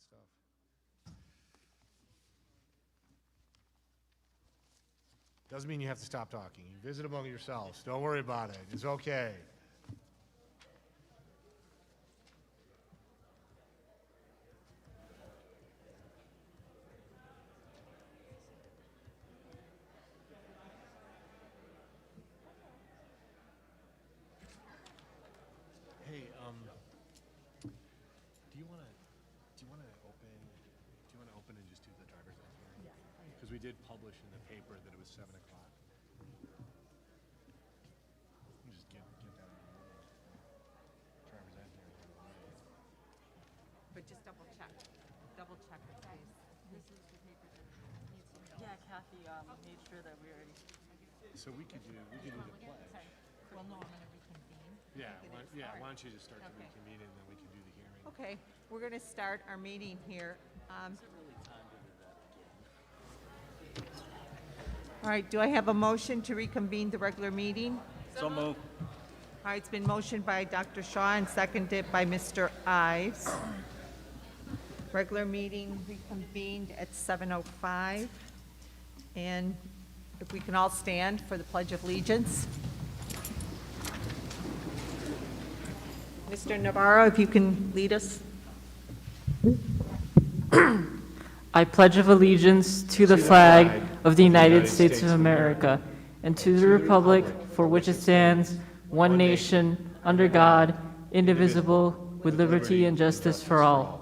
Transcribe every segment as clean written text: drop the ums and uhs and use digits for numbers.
stuff. Doesn't mean you have to stop talking. You visit among yourselves. Don't worry about it. It's okay. Hey, do you want to open and just do the driver's ed hearing? Yeah. Because we did publish in the paper that it was 7 o'clock. Just get that on the driver's ed hearing. But just double check it, please. This is the paper that needs to know. Yeah, Kathy made sure that we already. So we could do the pledge. Well, no, I'm going to reconvene. Yeah, why don't you just start to reconvene and then we can do the hearing. Okay, we're going to start our meeting here. All right, do I have a motion to reconvene the regular meeting? So move. All right, it's been motioned by Dr. Shaw and seconded by Mr. Ives. Regular meeting reconvened at 7:05. And if we can all stand for the Pledge of Allegiance. Mr. Navarro, if you can lead us. I pledge of allegiance to the flag of the United States of America and to the republic for which it stands, one nation, under God, indivisible, with liberty and justice for all.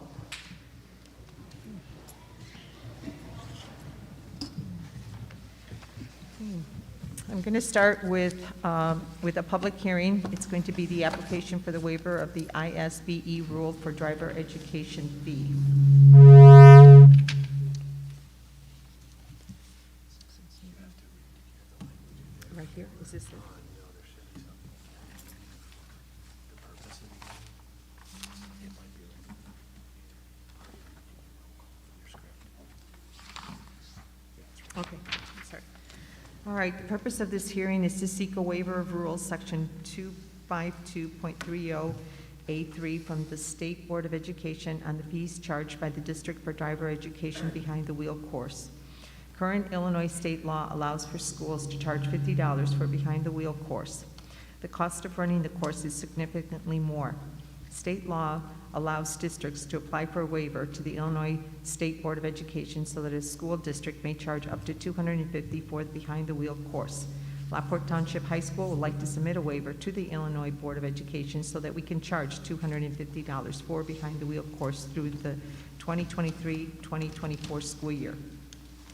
I'm going to start with a public hearing. It's going to be the application for the waiver of the ISBE rule for driver education fee. Right here, is this it? Okay, sorry. All right, the purpose of this hearing is to seek a waiver of rules, section 252.30A3 from the State Board of Education on the fees charged by the district for driver education behind the wheel course. Current Illinois state law allows for schools to charge $50 for behind the wheel course. The cost of running the course is significantly more. State law allows districts to apply for a waiver to the Illinois State Board of Education so that a school district may charge up to $250 for the behind-the-wheel course. Lockport Township High School would like to submit a waiver to the Illinois Board of Education so that we can charge $250 for behind-the-wheel course through the 2023-2024 school year.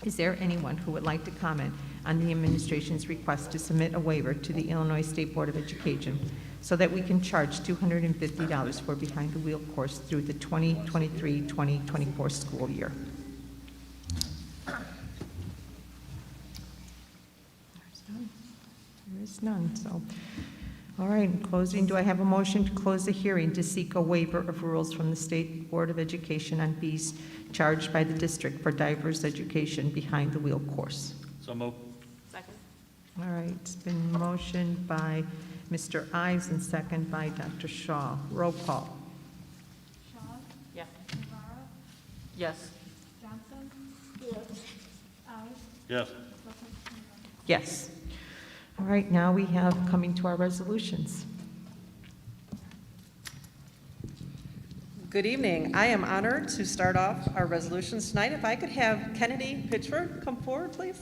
Is there anyone who would like to comment on the administration's request to submit a waiver to the Illinois State Board of Education so that we can charge $250 for behind-the-wheel course through the 2023-2024 school year? There is none. So, all right, in closing, do I have a motion to close the hearing to seek a waiver of rules from the State Board of Education on fees charged by the district for diverse education behind the wheel course? So move. Second. All right, it's been motioned by Mr. Ives and second by Dr. Shaw. Roll call. Shaw, Yeah. Navarro, Yes. Johnson. Yes. Ives. Yes. Yes. All right, now we have coming to our resolutions. Good evening. I am honored to start off our resolutions tonight. If I could have Kennedy Pitchford come forward, please.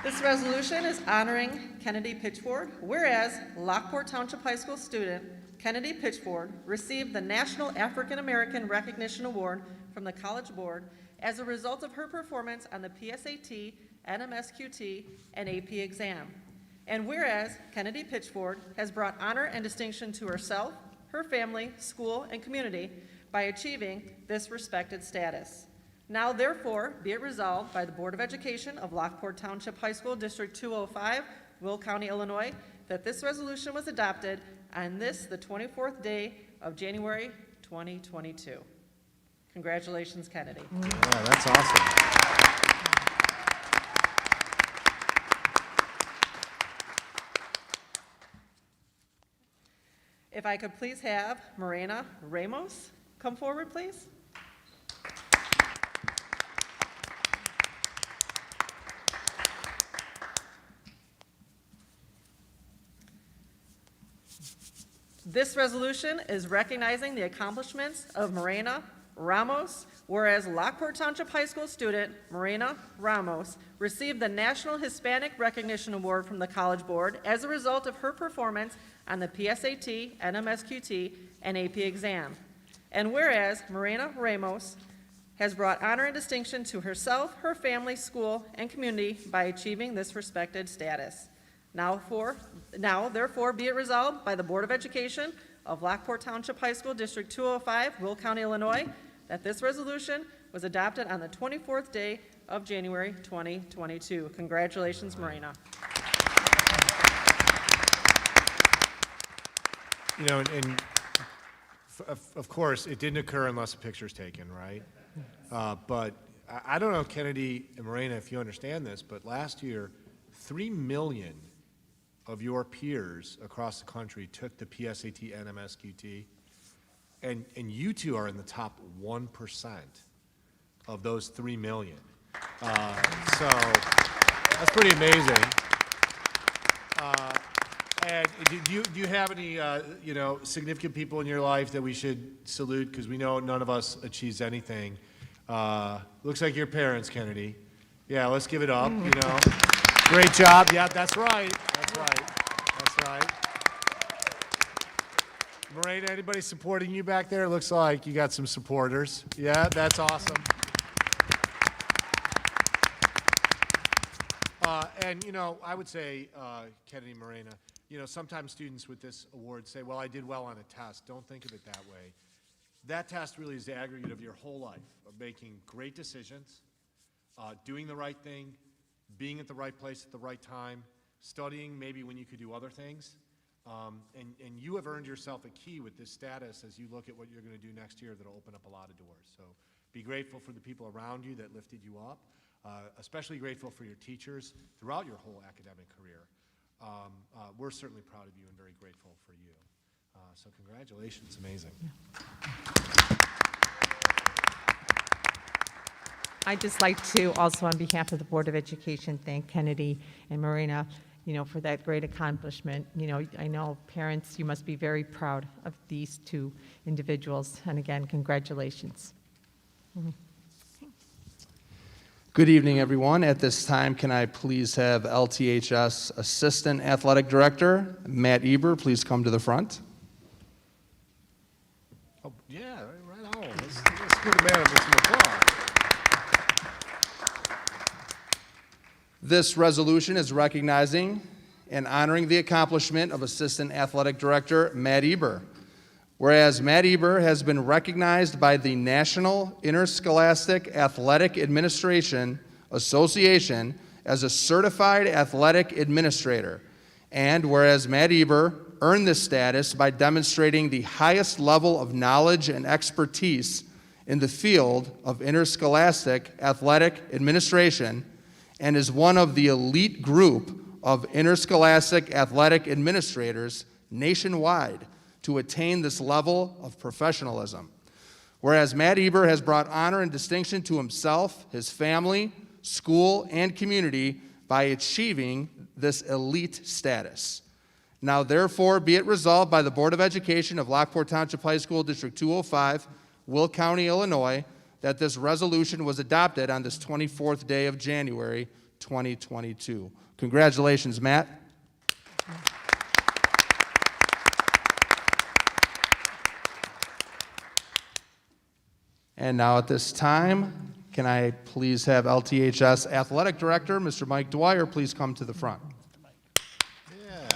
This resolution is honoring Kennedy Pitchford, whereas Lockport Township High School student Kennedy Pitchford received the National African American Recognition Award from the College Board as a result of her performance on the PSAT, NMSQT, and AP exam. And whereas Kennedy Pitchford has brought honor and distinction to herself, her family, school, and community by achieving this respected status. Now therefore, be it resolved by the Board of Education of Lockport Township High School, District 205, Will County, Illinois, that this resolution was adopted on this, the 24th day of January 2022. Congratulations, Kennedy. Yeah, that's awesome. If I could please have Morena Ramos come forward, please. This resolution is recognizing the accomplishments of Morena Ramos, whereas Lockport Township High School student Morena Ramos received the National Hispanic Recognition Award from the College Board as a result of her performance on the PSAT, NMSQT, and AP exam. And whereas Morena Ramos has brought honor and distinction to herself, her family, school, and community by achieving this respected status. Now, therefore, be it resolved by the Board of Education of Lockport Township High School, District 205, Will County, Illinois, that this resolution was adopted on the 24th day of January 2022. Congratulations, Morena. You know, and of course, it didn't occur unless a picture's taken, right? But I don't know, Kennedy and Morena, if you understand this, but last year, 3 million of your peers across the country took the PSAT and NMSQT, and you two are in the top 1% of those 3 million. So that's pretty amazing. And do you have any, significant people in your life that we should salute? Because we know none of us achieves anything. Looks like your parents, Kennedy. Yeah, let's give it up, Great job. Yeah, that's right. That's right. That's right. Morena, anybody supporting you back there? Looks like you got some supporters. Yeah, that's awesome. And, I would say, Kennedy, Morena, sometimes students with this award say, well, I did well on a test. Don't think of it that way. That test really is the aggregate of your whole life, of making great decisions, doing the right thing, being at the right place at the right time, studying maybe when you could do other things. And you have earned yourself a key with this status as you look at what you're going to do next year that'll open up a lot of doors. So be grateful for the people around you that lifted you up, especially grateful for your teachers throughout your whole academic career. We're certainly proud of you and very grateful for you. So congratulations, amazing. I'd just like to also, on behalf of the Board of Education, thank Kennedy and Morena, for that great accomplishment. I know parents, you must be very proud of these two individuals. And again, congratulations. Good evening, everyone. At this time, can I please have LTHS Assistant Athletic Director, Matt Eber, please come to the front. Oh, yeah, right on. Let's give the man some applause. This resolution is recognizing and honoring the accomplishment of Assistant Athletic Director Matt Eber. Whereas Matt Eber has been recognized by the National Interscholastic Athletic Administration Association as a certified athletic administrator. And whereas Matt Eber earned this status by demonstrating the highest level of knowledge and expertise in the field of interscholastic athletic administration, and is one of the elite group of interscholastic athletic administrators nationwide to attain this level of professionalism. Whereas Matt Eber has brought honor and distinction to himself, his family, school, and community by achieving this elite status. Now, therefore, be it resolved by the Board of Education of Lockport Township High School, District 205, Will County, Illinois, that this resolution was adopted on this 24th day of January, 2022. Congratulations, Matt. And now at this time, can I please have LTHS Athletic Director, Mr. Mike Dwyer, please come to the front. Yeah.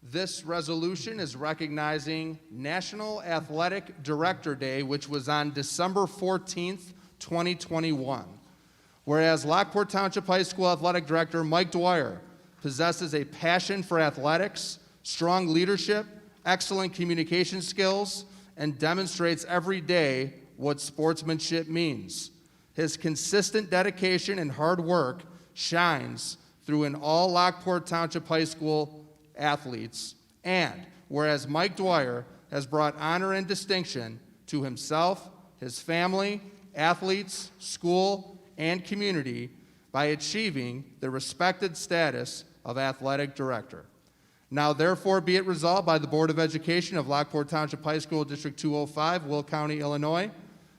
This resolution is recognizing National Athletic Director Day, which was on December 14th, 2021. Whereas Lockport Township High School Athletic Director Mike Dwyer possesses a passion for athletics, strong leadership, excellent communication skills, and demonstrates every day what sportsmanship means. his consistent dedication and hard work shines through in all Lockport Township High School athletes. And whereas Mike Dwyer has brought honor and distinction to himself, his family, athletes, school, and community by achieving the respected status of athletic director. Now therefore be it resolved by the Board of Education of Lockport Township High School, District 205, Will County, Illinois,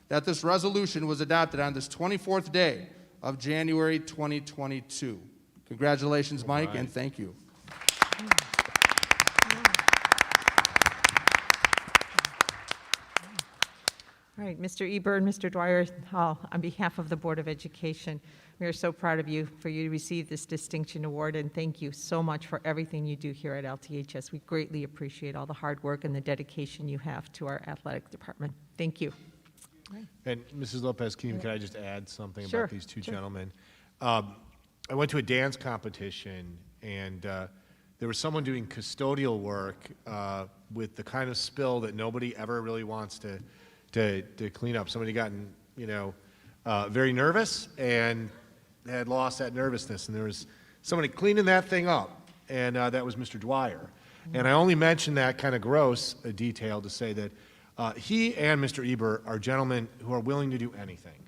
that this resolution was adopted on this 24th day of January 2022. Congratulations, Mike, and thank you. All right, Mr. Eber and Mr. Dwyer, on behalf of the Board of Education, we are so proud of you for you to receive this distinction award, and thank you so much for everything you do here at LTHS. We greatly appreciate all the hard work and the dedication you have to our athletic department. Thank you. And Mrs. Lopez-Keene, can I just add something Sure, about these two sure. gentlemen? I went to a dance competition, and there was someone doing custodial work with the kind of spill that nobody ever really wants to clean up. Somebody gotten, very nervous and had lost that nervousness, and there was somebody cleaning that thing up, and that was Mr. Dwyer. And I only mention that kind of gross detail to say that he and Mr. Eber are gentlemen who are willing to do anything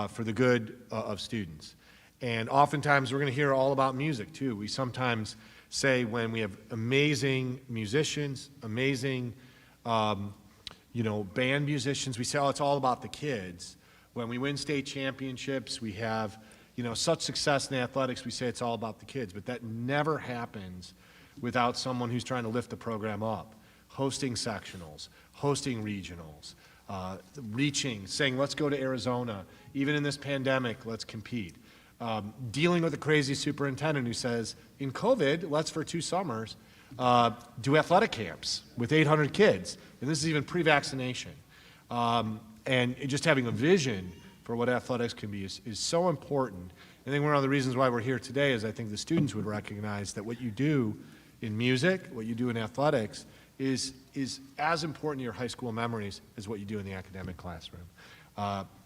for the good of students. And oftentimes we're going to hear all about music too. We sometimes say when we have amazing musicians, amazing band musicians, we say, oh, it's all about the kids. When we win state championships, we have, such success in athletics, we say it's all about the kids. But that never happens without someone who's trying to lift the program up. Hosting sectionals, hosting regionals, saying, let's go to Arizona. Even in this pandemic, let's compete. Dealing with a crazy superintendent who says, in COVID, let's for 2 summers, do athletic camps with 800 kids. And this is even pre-vaccination. And just having a vision for what athletics can be is so important. I think one of the reasons why we're here today is I think the students would recognize that what you do in music, what you do in athletics, is as important to your high school memories as what you do in the academic classroom.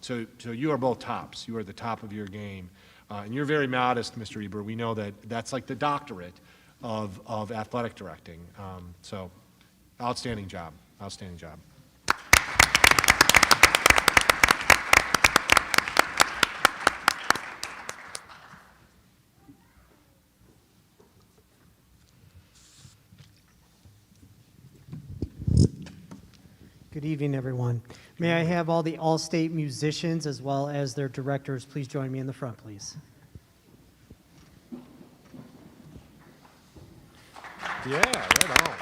So you are both tops. You are the top of your game. And you're very modest, Mr. Eber. We know that that's like the doctorate of athletic directing. So outstanding job, outstanding job. Good evening, everyone. May I have all the All-State musicians as well as their directors please join me in the front, please. Yeah, right on.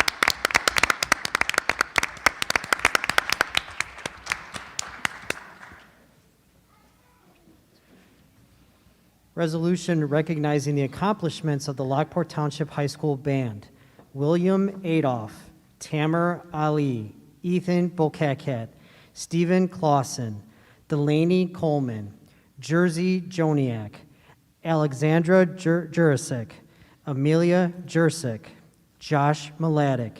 Resolution recognizing the accomplishments of the Lockport Township High School Band. William Adolph, Tamer Ali, Ethan Bokakat, Stephen Clausen, Delaney Coleman, Jersey Joniak, Alexandra Jurasik, Amelia Jursic, Josh Mladic,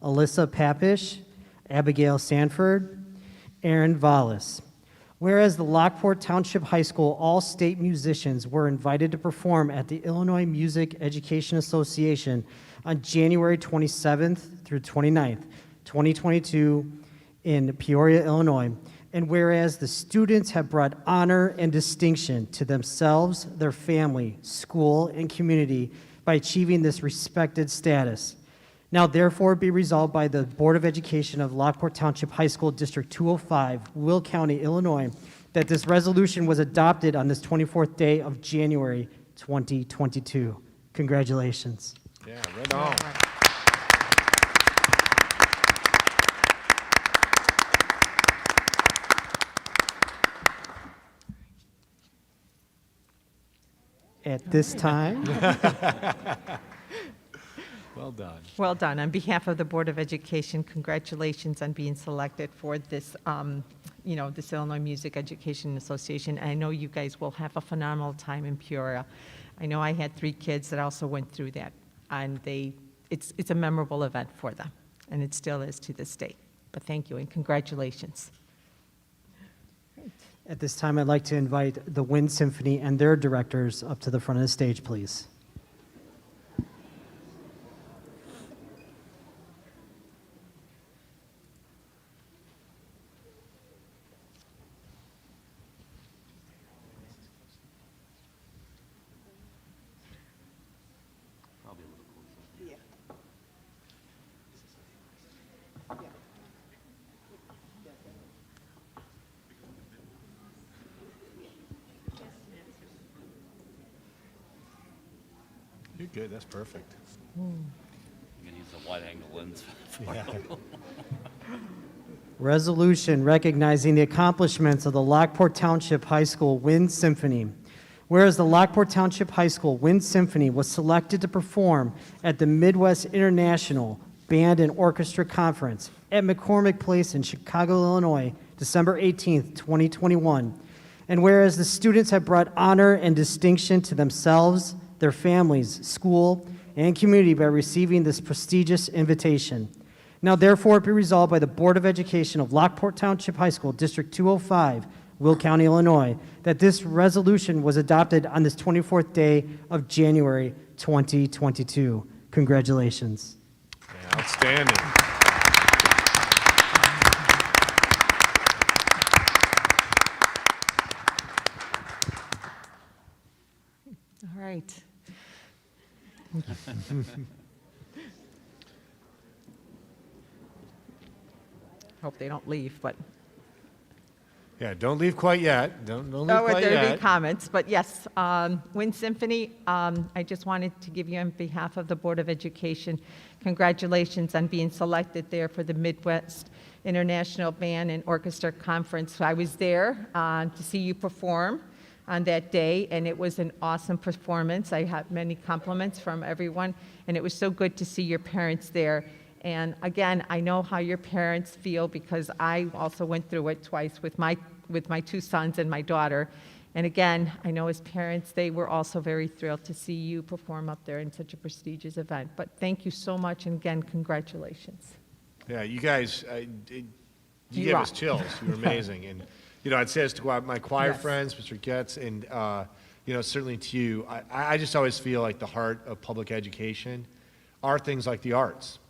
Alyssa Papish, Abigail Sanford, Aaron Vallis. Whereas the Lockport Township High School all-state musicians were invited to perform at the Illinois Music Education Association on January 27th through 29th, 2022 in Peoria, Illinois. And whereas the students have brought honor and distinction to themselves, their family, school, and community by achieving this respected status. Now therefore be resolved by the Board of Education of Lockport Township High School, District 205, Will County, Illinois, that this resolution was adopted on this 24th day of January 2022. Congratulations. Yeah, right on. At this time, Well done. Well done. On behalf of the Board of Education, congratulations on being selected for this, this Illinois Music Education Association. And I know you guys will have a phenomenal time in Peoria. I know I had 3 kids that also went through that, and it's a memorable event for them, and it still is to this day. But thank you and congratulations. At this time, I'd like to invite the Wind Symphony and their directors up to the front of the stage, please. You're good, that's perfect. You can use a wide-angle lens. Resolution recognizing the accomplishments of the Lockport Township High School Wind Symphony. Whereas the Lockport Township High School Wind Symphony was selected to perform at the Midwest International Band and Orchestra Conference at McCormick Place in Chicago, Illinois, December 18th, 2021. And whereas the students have brought honor and distinction to themselves, their families, school, and community by receiving this prestigious invitation. Now therefore be resolved by the Board of Education of Lockport Township High School, District 205, Will County, Illinois, that this resolution was adopted on this 24th day of January 2022. Congratulations. Outstanding. All right. Hope they don't leave, but, Yeah, don't leave quite yet. Don't leave oh, quite there'll be yet. comments, but yes, Wind Symphony, I just wanted to give you on behalf of the Board of Education, congratulations on being selected there for the Midwest International Band and Orchestra Conference. I was there to see you perform on that day, and it was an awesome performance. I had many compliments from everyone, and it was so good to see your parents there. And again, I know how your parents feel because I also went through it twice with my two sons and my daughter. And again, I know as parents, they were also very thrilled to see you perform up there in such a prestigious event. But thank you so much, and again, congratulations. Yeah, you guys, you You gave rock. us chills. You were amazing. And, you know, I'd say this to my choir Yes. friends, Mr. Getz, and, you know, certainly to you. I just always feel like the heart of public education are things like the arts.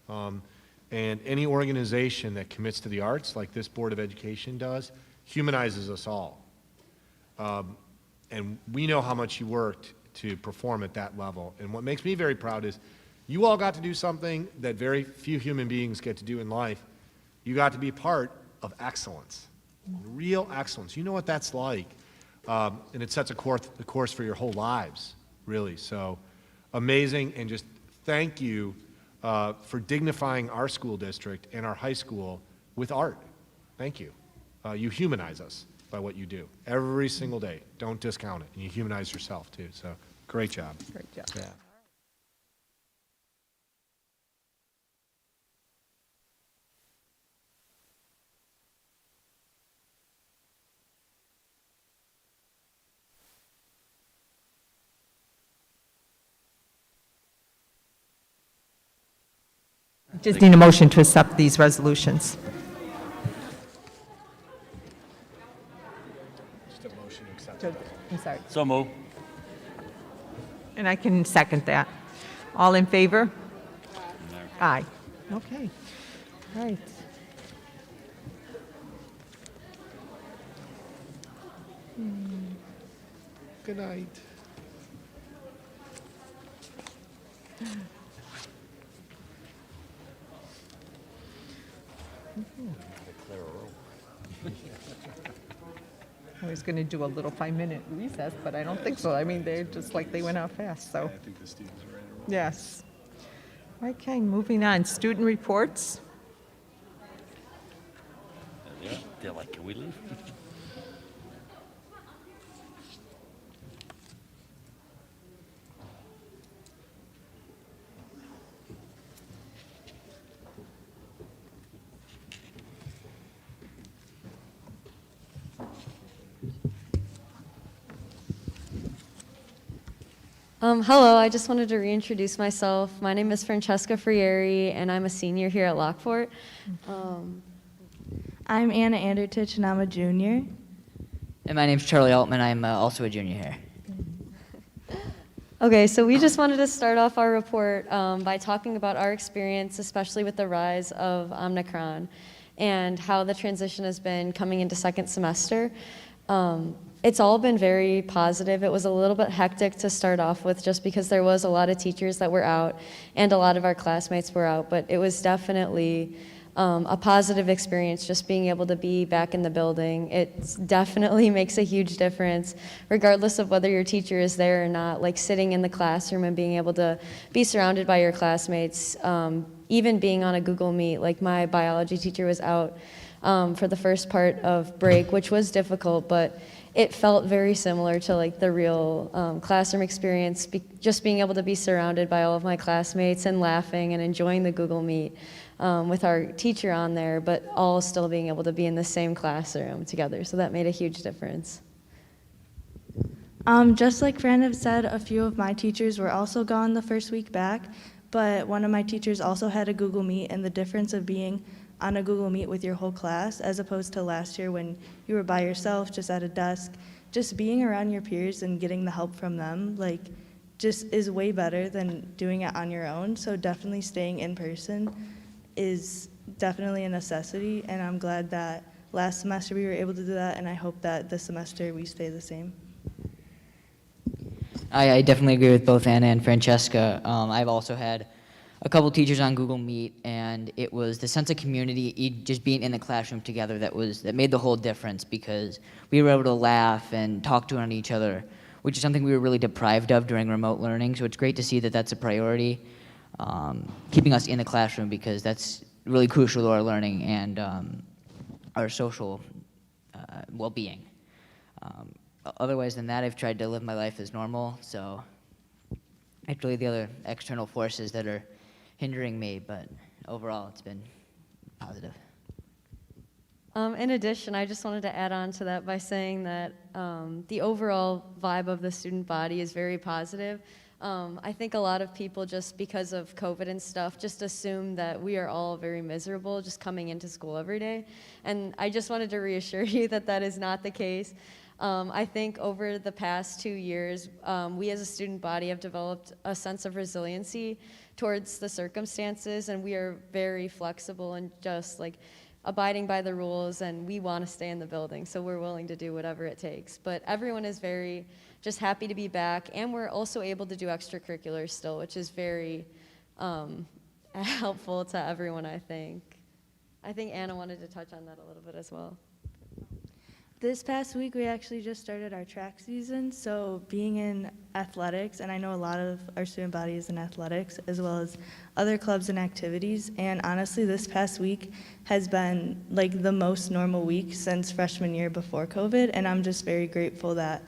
And any organization that commits to the arts, like this Board of Education does, humanizes us all. And we know how much you worked to perform at that level. And what makes me very proud is you all got to do something that very few human beings get to do in life. You got to be part of excellence, real excellence. You know what that's like. And it sets a course for your whole lives, really. So amazing, and just thank you for dignifying our school district and our high school with art. Thank you. You humanize us by what you do every single day. Don't discount it. And you humanize yourself, too. So great job. Great job. Yeah. Just need a motion to accept these resolutions. Just a motion to accept. I'm sorry. So move. And I can second that. All in favor? Aye. Okay. All right. Good night. I was going to do a little 5-minute recess, but I don't think so. I mean, they're just like they went out fast, so. I think the students are right around. Yes. Okay, moving on. Student reports. Yeah, they're like, can we leave? Hello, I just wanted to reintroduce myself. My name is Francesca Frieri, and I'm a senior here at Lockport. I'm Anna Andertich, and I'm a junior. And my name's Charlie Altman. I'm also a junior here. Okay, so we just wanted to start off our report by talking about our experience, especially with the rise of Omicron and how the transition has been coming into second semester. It's all been very positive. It was a little bit hectic to start off with just because there was a lot of teachers that were out and a lot of our classmates were out, but it was definitely a positive experience just being able to be back in the building. It definitely makes a huge difference, regardless of whether your teacher is there or not, like sitting in the classroom and being able to be surrounded by your classmates, even being on a Google Meet. Like my biology teacher was out for the first part of break, which was difficult, but it felt very similar to like the real classroom experience, just being able to be surrounded by all of my classmates and laughing and enjoying the Google Meet with our teacher on there, but all still being able to be in the same classroom together. So that made a huge difference. Just like Fran had said, a few of my teachers were also gone the first week back, but one of my teachers also had a Google Meet, and the difference of being on a Google Meet with your whole class as opposed to last year when you were by yourself just at a desk, just being around your peers and getting the help from them, like, just is way better than doing it on your own. So definitely staying in person is definitely a necessity, and I'm glad that last semester we were able to do that, and I hope that this semester we stay the same. I definitely agree with both Anna and Francesca. I've also had a couple teachers on Google Meet, and it was the sense of community, just being in the classroom together, that made the whole difference, because we were able to laugh and talk to each other, which is something we were really deprived of during remote learning. So it's great to see that that's a priority, keeping us in the classroom, because that's really crucial to our learning and our social well-being. Otherwise than that, I've tried to live my life as normal, so it's really the other external forces that are hindering me, but overall it's been positive. In addition, I just wanted to add on to that by saying that the overall vibe of the student body is very positive. I think a lot of people, just because of COVID and stuff, just assume that we are all very miserable just coming into school every day. And I just wanted to reassure you that that is not the case. I think over the past 2 years, we as a student body have developed a sense of resiliency towards the circumstances, and we are very flexible and just like abiding by the rules, and we want to stay in the building, so we're willing to do whatever it takes. But everyone is very just happy to be back, and we're also able to do extracurriculars still, which is very helpful to everyone, I think. I think Anna wanted to touch on that a little bit as well. This past week, we actually just started our track season, so being in athletics, and I know a lot of our student body is in athletics, as well as other clubs and activities, and honestly, this past week has been like the most normal week since freshman year before COVID, and I'm just very grateful that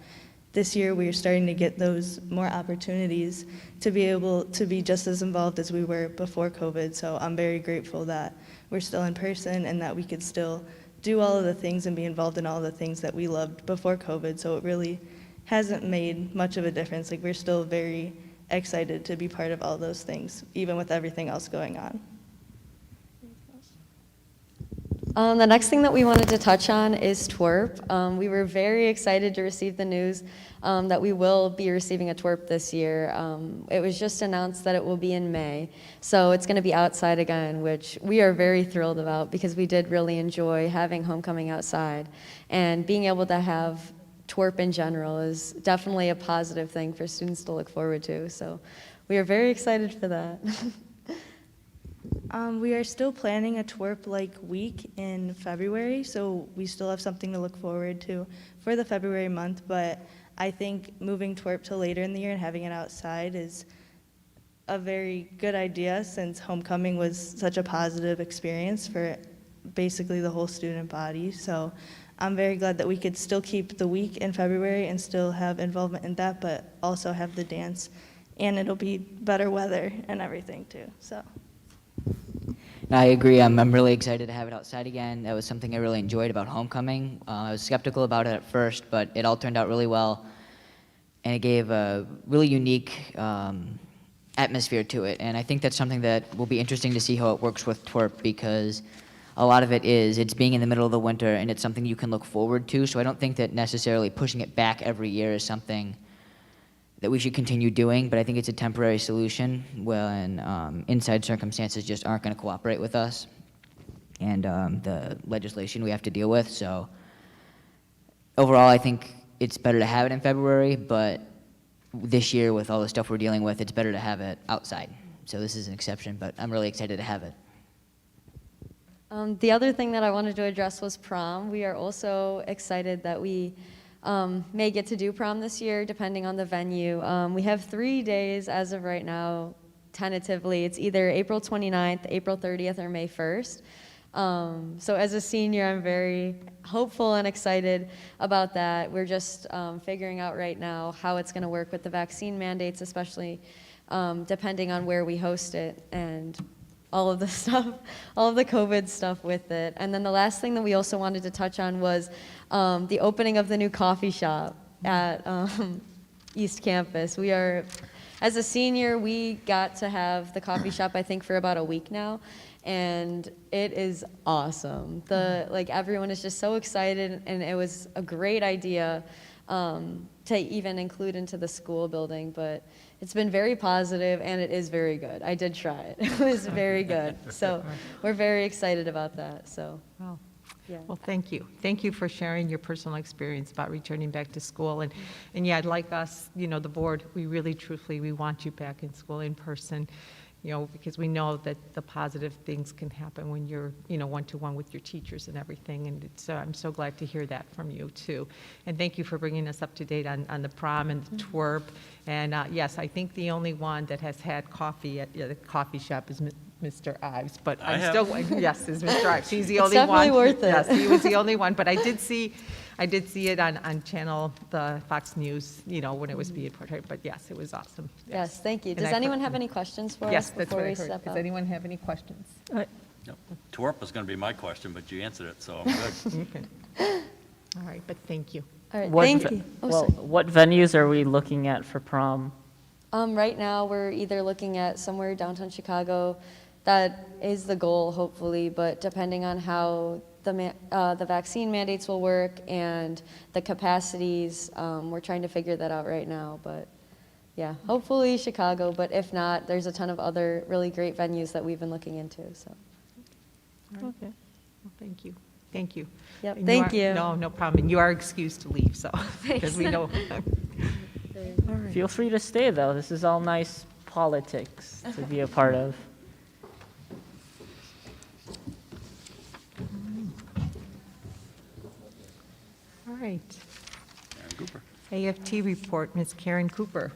this year we are starting to get those more opportunities to be able to be just as involved as we were before COVID, so I'm very grateful that we're still in person and that we could still do all of the things and be involved in all the things that we loved before COVID, so it really hasn't made much of a difference. Like, we're still very excited to be part of all those things, even with everything else going on. The next thing that we wanted to touch on is TWRP. We were very excited to receive the news that we will be receiving a TWRP this year. It was just announced that it will be in May, so it's going to be outside again, which we are very thrilled about because we did really enjoy having homecoming outside, and being able to have TWRP in general is definitely a positive thing for students to look forward to, so we are very excited for that. We are still planning a TWRP-like week in February, so we still have something to look forward to for the February month, but I think moving TWRP to later in the year and having it outside is a very good idea, since homecoming was such a positive experience for basically the whole student body. So I'm very glad that we could still keep the week in February and still have involvement in that, but also have the dance, and it'll be better weather and everything too, so. I agree. I'm really excited to have it outside again. That was something I really enjoyed about homecoming. I was skeptical about it at first, but it all turned out really well, and it gave a really unique atmosphere to it. And I think that's something that will be interesting to see how it works with TWRP, because a lot of it is it's being in the middle of the winter and it's something you can look forward to. So I don't think that necessarily pushing it back every year is something that we should continue doing, but I think it's a temporary solution when inside circumstances just aren't going to cooperate with us and the legislation we have to deal with. So overall, I think it's better to have it in February, but this year with all the stuff we're dealing with, it's better to have it outside. So this is an exception, but I'm really excited to have it. The other thing that I wanted to address was prom. We are also excited that we may get to do prom this year, depending on the venue. We have 3 days as of right now, tentatively. It's either April 29th, April 30th, or May 1st. So as a senior, I'm very hopeful and excited about that. We're just figuring out right now how it's going to work with the vaccine mandates, especially depending on where we host it and all of the stuff, all of the COVID stuff with it. And then the last thing that we also wanted to touch on was the opening of the new coffee shop at East Campus. We are, as a senior, we got to have the coffee shop, I think, for about a week now. And it is awesome. Everyone is just so excited, and it was a great idea to even include into the school building, but it's been very positive, and it is very good. I did try it. It was very good. So we're very excited about that. So, Wow. yeah. Well, thank you. Thank you for sharing your personal experience about returning back to school. And yeah, like us, the board, we really truthfully, we want you back in school in person, because we know that the positive things can happen when you're, one-to-one with your teachers and everything. And I'm so glad to hear that from you, too. And thank you for bringing us up to date on the prom and the twerp. And yes, I think the only one that has had coffee at the coffee shop is Mr. Ives, but yes, is Mr. Ives. He's the only one. It's definitely worth it. Yes, he was the only one, but I did see it on channel, the Fox News, when it was being portrayed, but yes, it was awesome. Yes, thank you. And Does anyone have any questions for Yes, us that's before what I we heard. step Does out? anyone have any questions? Yep. Twerp was going to be my question, but you answered it, so I'm good. Okay. All right, but thank you. All right, thank you. Oh, Well, sorry. what venues are we looking at for prom? Right now, we're either looking at somewhere downtown Chicago. That is the goal, hopefully, but depending on how the vaccine mandates will work and the capacities, we're trying to figure that out right now. But yeah, hopefully Chicago, but if not, there's a ton of other really great venues that we've been looking into. So. Okay. Well, thank you. Thank you. Yep, And thank you. No problem. And you are excused to leave, so, because we know. All right. Feel free to stay, though. This is all nice politics to be a part of. All right. Aaron Cooper. AFT report, Ms. Karen Cooper.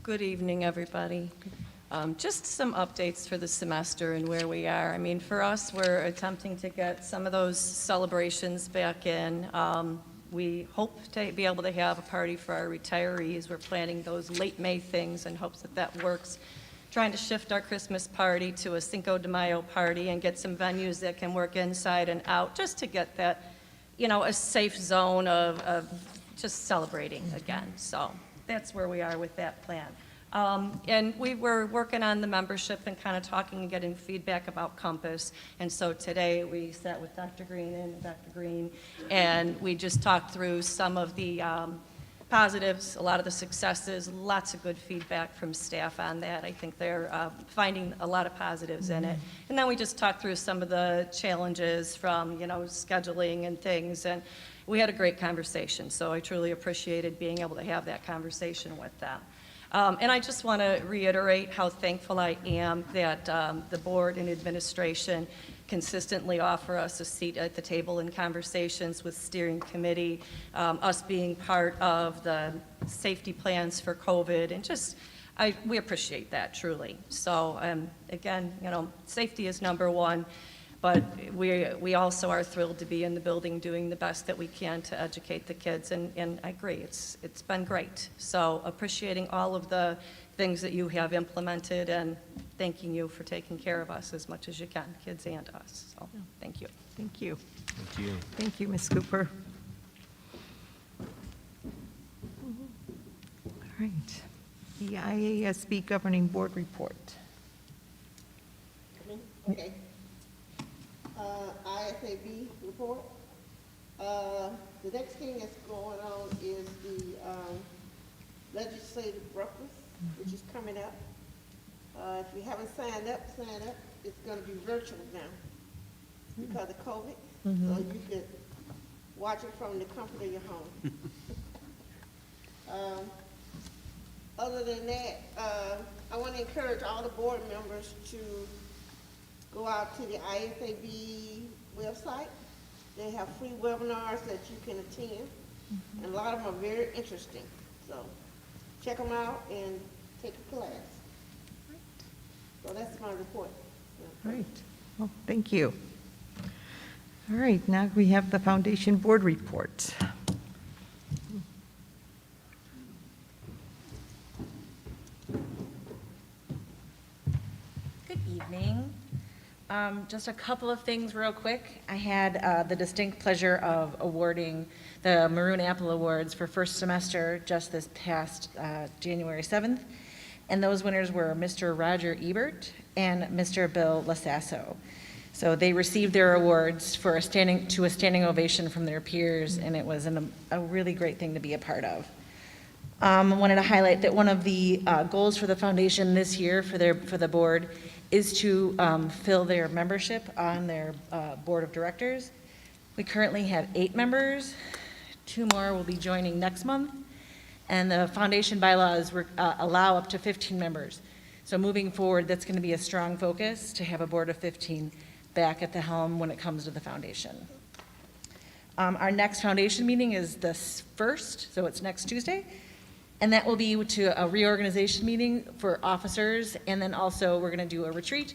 Good evening, everybody. Just some updates for the semester and where we are. I mean, for us, we're attempting to get some of those celebrations back in. We hope to be able to have a party for our retirees. We're planning those late May things in hopes that that works. Trying to shift our Christmas party to a Cinco de Mayo party and get some venues that can work inside and out, just to get that, a safe zone of just celebrating again. So that's where we are with that plan. And we were working on the membership and kind of talking and getting feedback about Compass. And so today we sat with Dr. Green and we just talked through some of the positives, a lot of the successes, lots of good feedback from staff on that. I think they're finding a lot of positives in it. And then we just talked through some of the challenges from, scheduling and things. And we had a great conversation. So I truly appreciated being able to have that conversation with them. And I just want to reiterate how thankful I am that the board and administration consistently offer us a seat at the table in conversations with steering committee, us being part of the safety plans for COVID, and just, we appreciate that, truly. So again, safety is number one. But we also are thrilled to be in the building doing the best that we can to educate the kids, and I agree, it's been great. So appreciating all of the things that you have implemented and thanking you for taking care of us as much as you can, kids and us. So thank you. Thank you. Thank you. Thank you, Ms. Cooper. right. The IASB Governing Board Report. Okay. ISAB report. The next thing that's going on is the legislative breakfast, which is coming up. If you haven't signed up, sign up. It's going to be virtual now because of COVID. So you can watch it from the comfort of your home. Other than that, I want to encourage all the board members to go out to the ISAB website. They have free webinars that you can attend, and a lot of them are very interesting. So check them out and take a class. So that's my report. Great. Well, thank you. All right, now we have the Foundation Board Report. Good evening. Just a couple of things real quick. I had the distinct pleasure of awarding the Maroon Apple Awards for first semester just this past January 7th. And those winners were Mr. Roger Ebert and Mr. Bill Lasasso. So they received their awards for a standing ovation from their peers, and it was a really great thing to be a part of. I wanted to highlight that one of the goals for the foundation this year for the board is to fill their membership on their board of directors. We currently have 8 members. 2 more will be joining next month. And the foundation bylaws allow up to 15 members. So moving forward, that's going to be a strong focus to have a board of 15 back at the helm when it comes to the foundation. Our next foundation meeting is the 1st, so it's next Tuesday. And that will be to a reorganization meeting for officers, and then also we're going to do a retreat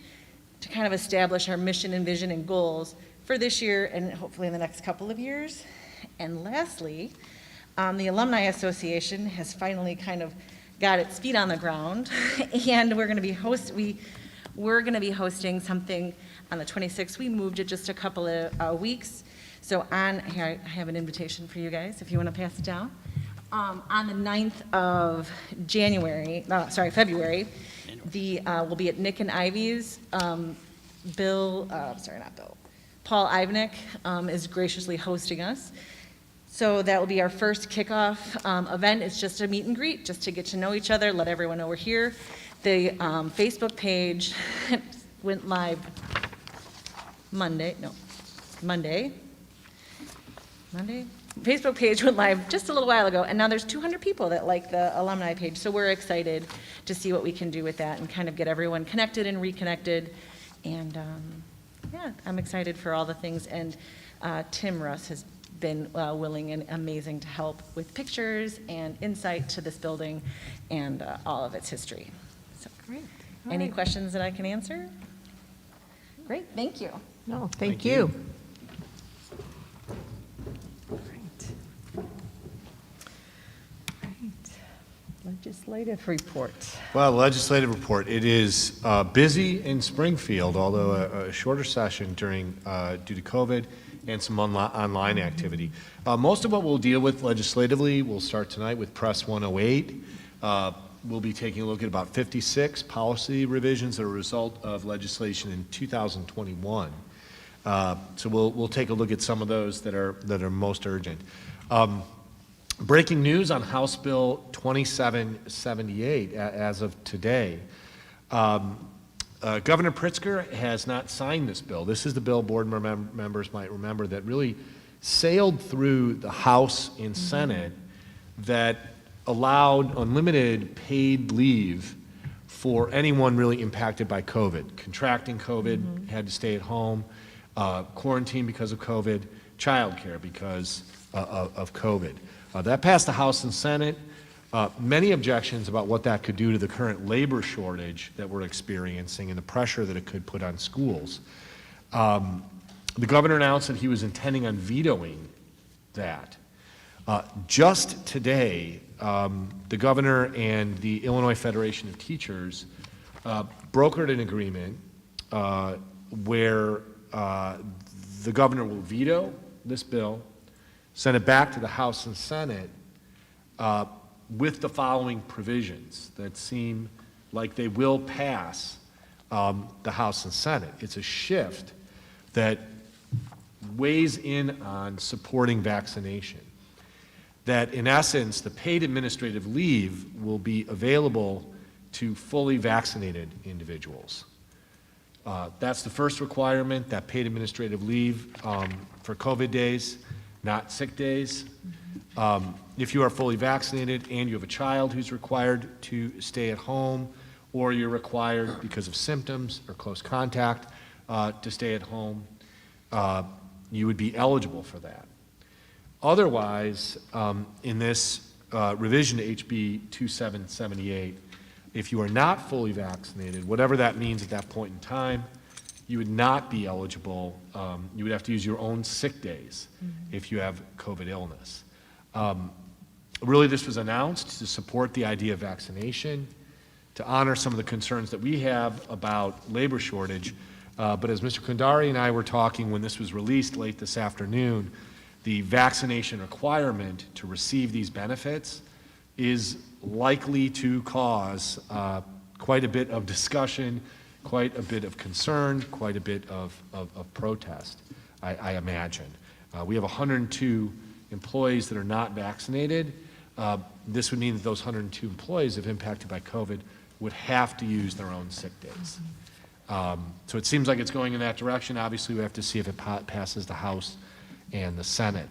to kind of establish our mission and vision and goals for this year and hopefully in the next couple of years. And lastly, the Alumni Association has finally kind of got its feet on the ground, and we're going to be hosting something on the 26th. We moved it just a couple of weeks. So here I have an invitation for you guys if you want to pass it down. On the 9th of February, we'll be at Nick and Ivy's. Paul Ivanick is graciously hosting us. So that will be our first kickoff event. It's just a meet and greet, just to get to know each other, let everyone know we're here. The Facebook page went live Monday. Facebook page went live just a little while ago, and now there's 200 people that like the alumni page. So we're excited to see what we can do with that and kind of get everyone connected and reconnected. And yeah, I'm excited for all the things. And Tim Russ has been willing and amazing to help with pictures and insight to this building and all of its history. So, Great. Any questions that I can answer? Great, thank you. No, thank you. Legislative report. Well, legislative report. It is busy in Springfield, although a shorter session due to COVID and some online activity. Most of what we'll deal with legislatively, we'll start tonight with Press 108. We'll be taking a look at about 56 policy revisions that are a result of legislation in 2021. So we'll take a look at some of those that are most urgent. Breaking news on House Bill 2778 as of today. Governor Pritzker has not signed this bill. This is the bill board members might remember that really sailed through the House and Senate that allowed unlimited paid leave for anyone really impacted by COVID. Contracting COVID, had to stay at home, quarantine because of COVID, childcare because of COVID. That passed the House and Senate. Many objections about what that could do to the current labor shortage that we're experiencing and the pressure that it could put on schools. The governor announced that he was intending on vetoing that. Just today, the governor and the Illinois Federation of Teachers brokered an agreement where the governor will veto this bill, send it back to the House and Senate, with the following provisions that seem like they will pass the House and Senate. It's a shift that weighs in on supporting vaccination. That in essence, the paid administrative leave will be available to fully vaccinated individuals. That's the first requirement, that paid administrative leave for COVID days, not sick days. If you are fully vaccinated and you have a child who's required to stay at home, or you're required because of symptoms or close contact to stay at home, you would be eligible for that. Otherwise, in this revision to HB 2778, if you are not fully vaccinated, whatever that means at that point in time, you would not be eligible. You would have to use your own sick days if you have COVID illness. Really, this was announced to support the idea of vaccination, to honor some of the concerns that we have about labor shortage. But as Mr. Kundari and I were talking when this was released late this afternoon, the vaccination requirement to receive these benefits is likely to cause quite a bit of discussion, quite a bit of concern, quite a bit of protest, I imagine. We have 102 employees that are not vaccinated. This would mean that those 102 employees, if impacted by COVID, would have to use their own sick days. So it seems like it's going in that direction. Obviously, we have to see if it passes the House and the Senate.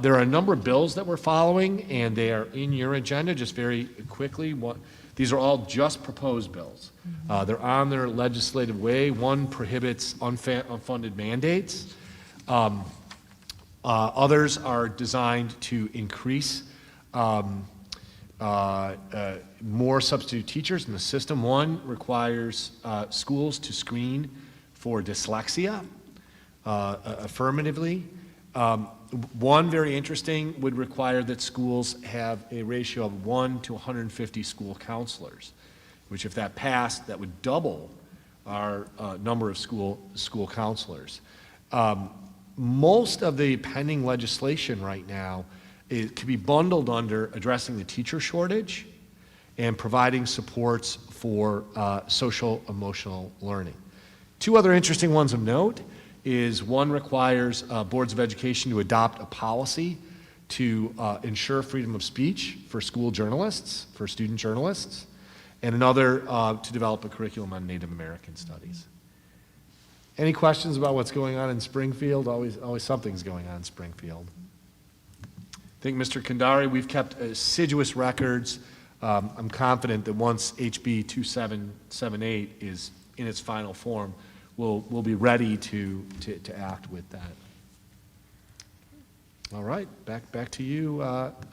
There are a number of bills that we're following, and they are in your agenda. Just very quickly, these are all just proposed bills. They're on their legislative way. One prohibits unfunded mandates. Others are designed to increase more substitute teachers in the system. One requires schools to screen for dyslexia affirmatively. One very interesting would require that schools have a ratio of 1 to 150 school counselors, which if that passed, that would double our number of school counselors. Most of the pending legislation right now can be bundled under addressing the teacher shortage and providing supports for social emotional learning. Two other interesting ones of note is one requires boards of education to adopt a policy to ensure freedom of speech for school journalists, for student journalists, and another to develop a curriculum on Native American studies. Any questions about what's going on in Springfield? Always something's going on in Springfield. I think, Mr. Kundari, we've kept assiduous records. I'm confident that once HB 2778 is in its final form, we'll be ready to act with that. All right, back to you,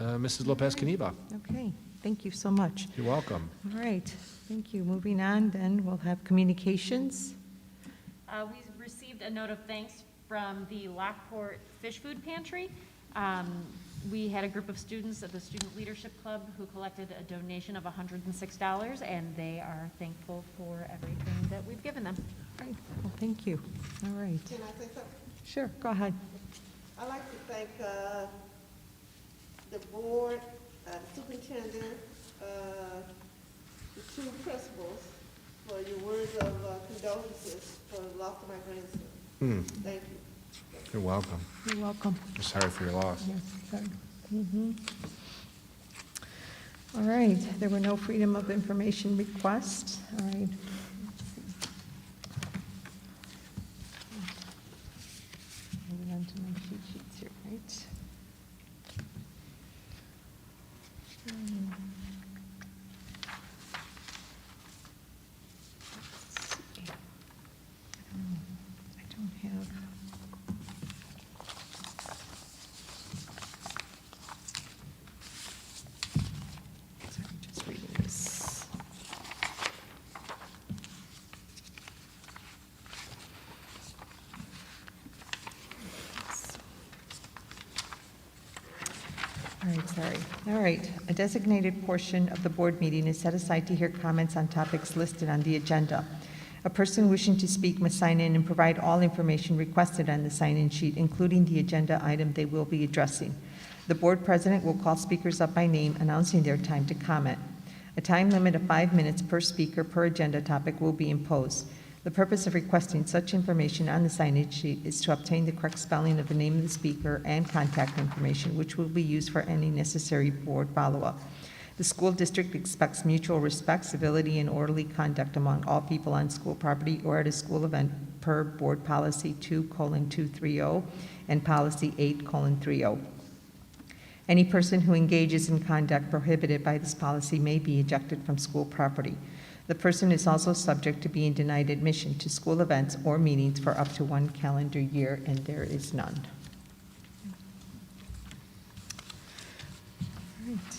Mrs. Lopez-Caniva. Okay, thank you so much. You're welcome. All right, thank you. Moving on, then we'll have communications. We received a note of thanks from the Lockport Fish Food Pantry. We had a group of students at the Student Leadership Club who collected a donation of $106, and they are thankful for everything that we've given them. Right. Well, thank you. All right. Can I say something? Sure, go ahead. I'd like to thank the board, the superintendent, the two principals for your words of condolences for the loss of my grandson. Thank you. You're welcome. You're welcome. I'm sorry for your loss. Yes, sorry. All right, there were no freedom of information requests. All right. Moving on to my cheat sheets here, right? Let's see. I don't have. Sorry, just reading this. All right, sorry. All right, a designated portion of the board meeting is set aside to hear comments on topics listed on the agenda. A person wishing to speak must sign in and provide all information requested on the sign-in sheet, including the agenda item they will be addressing. The board president will call speakers up by name, announcing their time to comment. A time limit of 5 minutes per speaker per agenda topic will be imposed. The purpose of requesting such information on the signage sheet is to obtain the correct spelling of the name of the speaker and contact information, which will be used for any necessary board follow-up. The school district expects mutual respect, civility, and orderly conduct among all people on school property or at a school event per Board Policy 2:230 and Policy 8:30. Any person who engages in conduct prohibited by this policy may be ejected from school property. The person is also subject to being denied admission to school events or meetings for up to 1 calendar year, and there is none. All right.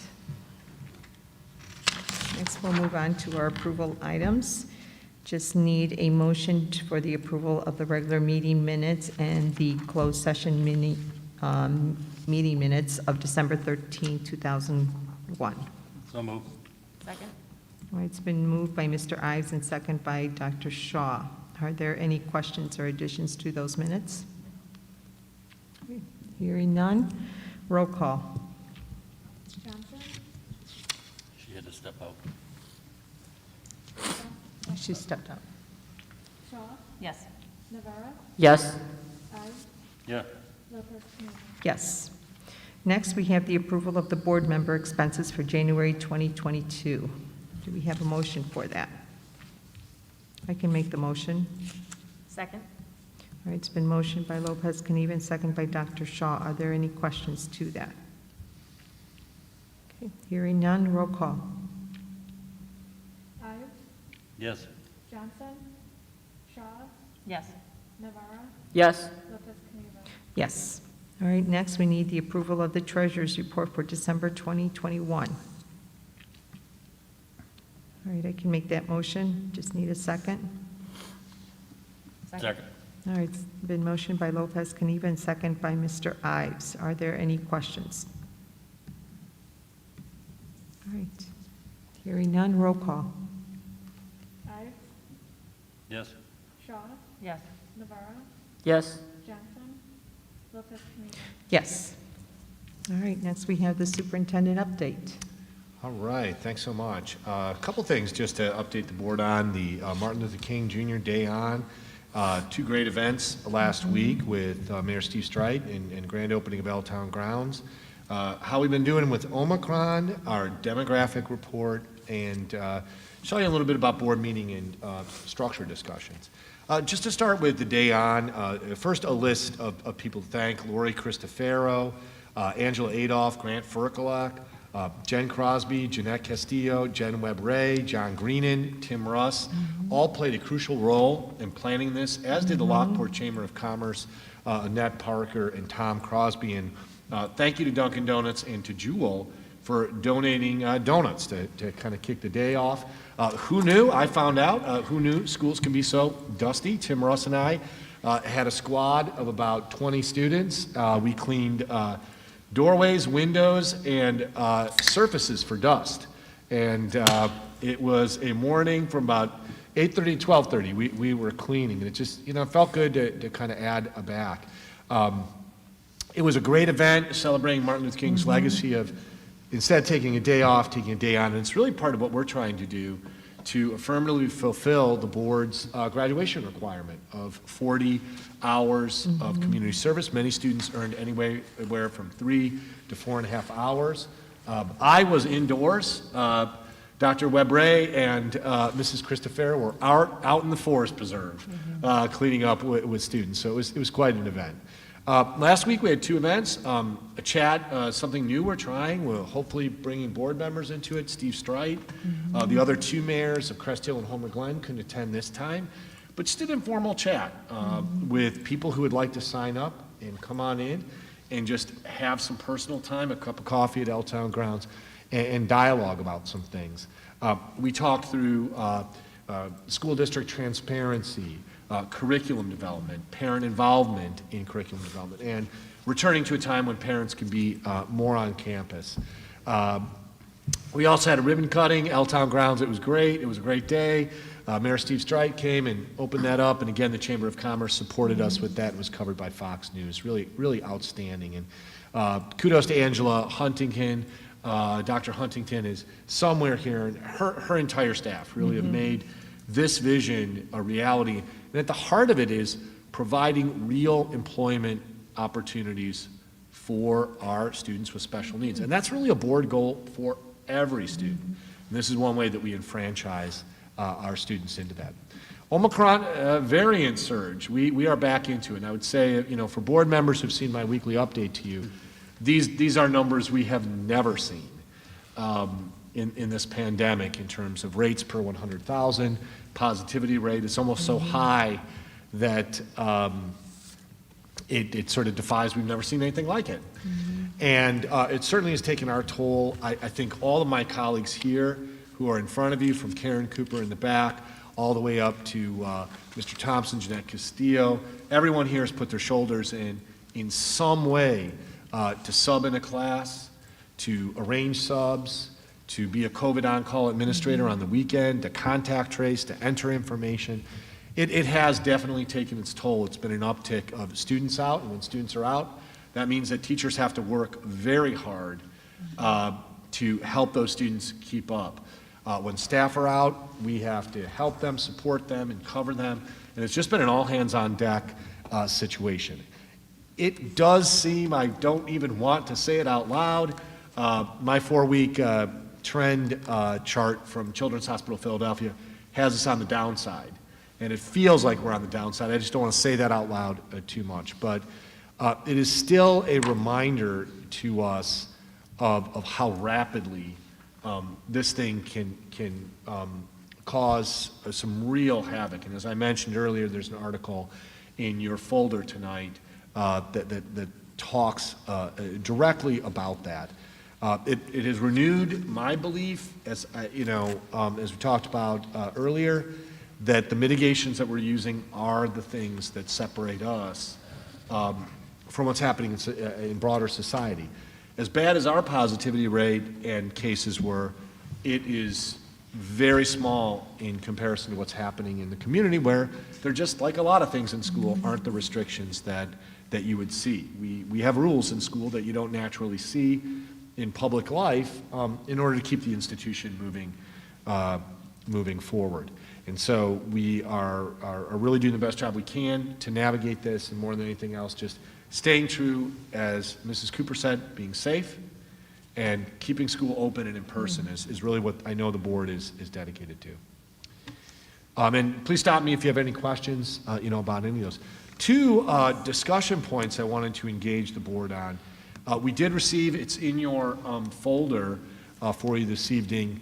Next, we'll move on to our approval items. Just need a motion for the approval of the regular meeting minutes and the closed session meeting minutes of December 13, 2001. So moved. Second? All right, it's been moved by Mr. Ives and second by Dr. Shaw. Are there any questions or additions to those minutes? Hearing none, roll call. She had to step out. She stepped out. Yes. Yes. Yeah. Yes. Next, we have the approval of the board member expenses for January 2022. Do we have a motion for that? I can make the motion. Second? All right, it's been motioned by Lopez Caniva, second by Dr. Shaw. Are there any questions to that? Okay, hearing none, roll call. Yes. Yes. Yes. Yes. All right, next, we need the approval of the treasurer's report for December 2021. All right, I can make that motion. Just need a second. Second. All right, it's been motioned by Lopez Caniva and second by Mr. Ives. Are there any questions? All right. Hearing none, roll call. Yes. Yes. Yes. Yes. All right, next we have the superintendent update. All right, thanks so much. A couple things just to update the board on. The Martin Luther King Jr. Day On. 2 great events last week with Mayor Steve Streit and grand opening of Belltown Grounds. How we've been doing with Omicron, our demographic report, and show you a little bit about board meeting and structure discussions. Just to start with the Day On, first a list of people to thank: Lori Cristofero, Angela Adolph, Grant Furkelak, Jen Crosby, Jeanette Castillo, Jen Webb-Ray, John Greenan, Tim Russ, all played a crucial role in planning this, as did the Lockport Chamber of Commerce, Annette Parker and Tom Crosby. And thank you to Dunkin' Donuts and to Jewel for donating donuts to kind of kick the day off. Who knew? I found out. Who knew schools can be so dusty? Tim Russ and I had a squad of about 20 students. We cleaned doorways, windows, and surfaces for dust. And it was a morning from about 8:30 to 12:30. We were cleaning, and it just, it felt good to kind of add a back. It was a great event celebrating Martin Luther King's legacy of, instead of taking a day off, taking a day on. And it's really part of what we're trying to do to affirmatively fulfill the board's graduation requirement of 40 hours of community service. Many students earned anywhere from 3 to 4.5 hours. I was indoors. Dr. Webb-Ray and Mrs. Cristofero were out in the forest preserve cleaning up with students. So it was quite an event. Last week we had 2 events. A chat, something new we're trying. We're hopefully bringing board members into it. Steve Streit. The other 2 mayors of Crest Hill and Homer Glen couldn't attend this time. But just an informal chat with people who would like to sign up and come on in and just have some personal time, a cup of coffee at Belltown Grounds, and dialogue about some things. We talked through school district transparency, curriculum development, parent involvement in curriculum development, and returning to a time when parents can be more on campus. We also had a ribbon cutting, Belltown Grounds. It was great. It was a great day. Mayor Steve Streit came and opened that up, and again, the Chamber of Commerce supported us with that. It was covered by Fox News. Really, really outstanding. And Kudos to Angela Huntington. Dr. Huntington is somewhere here, and her entire staff really have made this vision a reality. And at the heart of it is providing real employment opportunities for our students with special needs. And that's really a board goal for every student. And this is one way that we enfranchise our students into that. Omicron variant surge, we are back into it. And I would say, you know, for board members who've seen my weekly update to you, these are numbers we have never seen in this pandemic in terms of rates per 100,000, positivity rate. It's almost so high that it sort of defies, we've never seen anything like it. And it certainly has taken our toll. I think all of my colleagues here who are in front of you, from Karen Cooper in the back, all the way up to Mr. Thompson, Jeanette Castillo, everyone here has put their shoulders in some way to sub in a class, to arrange subs, to be a COVID on-call administrator on the weekend, to contact trace, to enter information. It has definitely taken its toll. It's been an uptick of students out, and when students are out, that means that teachers have to work very hard to help those students keep up. When staff are out, we have to help them, support them, and cover them, and it's just been an all-hands-on-deck situation. It does seem, I don't even want to say it out loud, my 4-week trend chart from Children's Hospital Philadelphia has us on the downside. And it feels like we're on the downside. I just don't want to say that out loud too much. But it is still a reminder to us of how rapidly this thing can cause some real havoc. And as I mentioned earlier, there's an article in your folder tonight that talks directly about that. It has renewed my belief, as you know, as we talked about earlier, that the mitigations that we're using are the things that separate us from what's happening in broader society. As bad as our positivity rate and cases were, it is very small in comparison to what's happening in the community, where they're just, like a lot of things in school, aren't the restrictions that you would see. We have rules in school that you don't naturally see in public life in order to keep the institution moving forward. And so we are really doing the best job we can to navigate this, and more than anything else, just staying true, as Mrs. Cooper said, being safe and keeping school open and in person is really what I know the board is dedicated to. And please stop me if you have any questions about any of those. 2 discussion points I wanted to engage the board on. We did receive, it's in your folder for you this evening,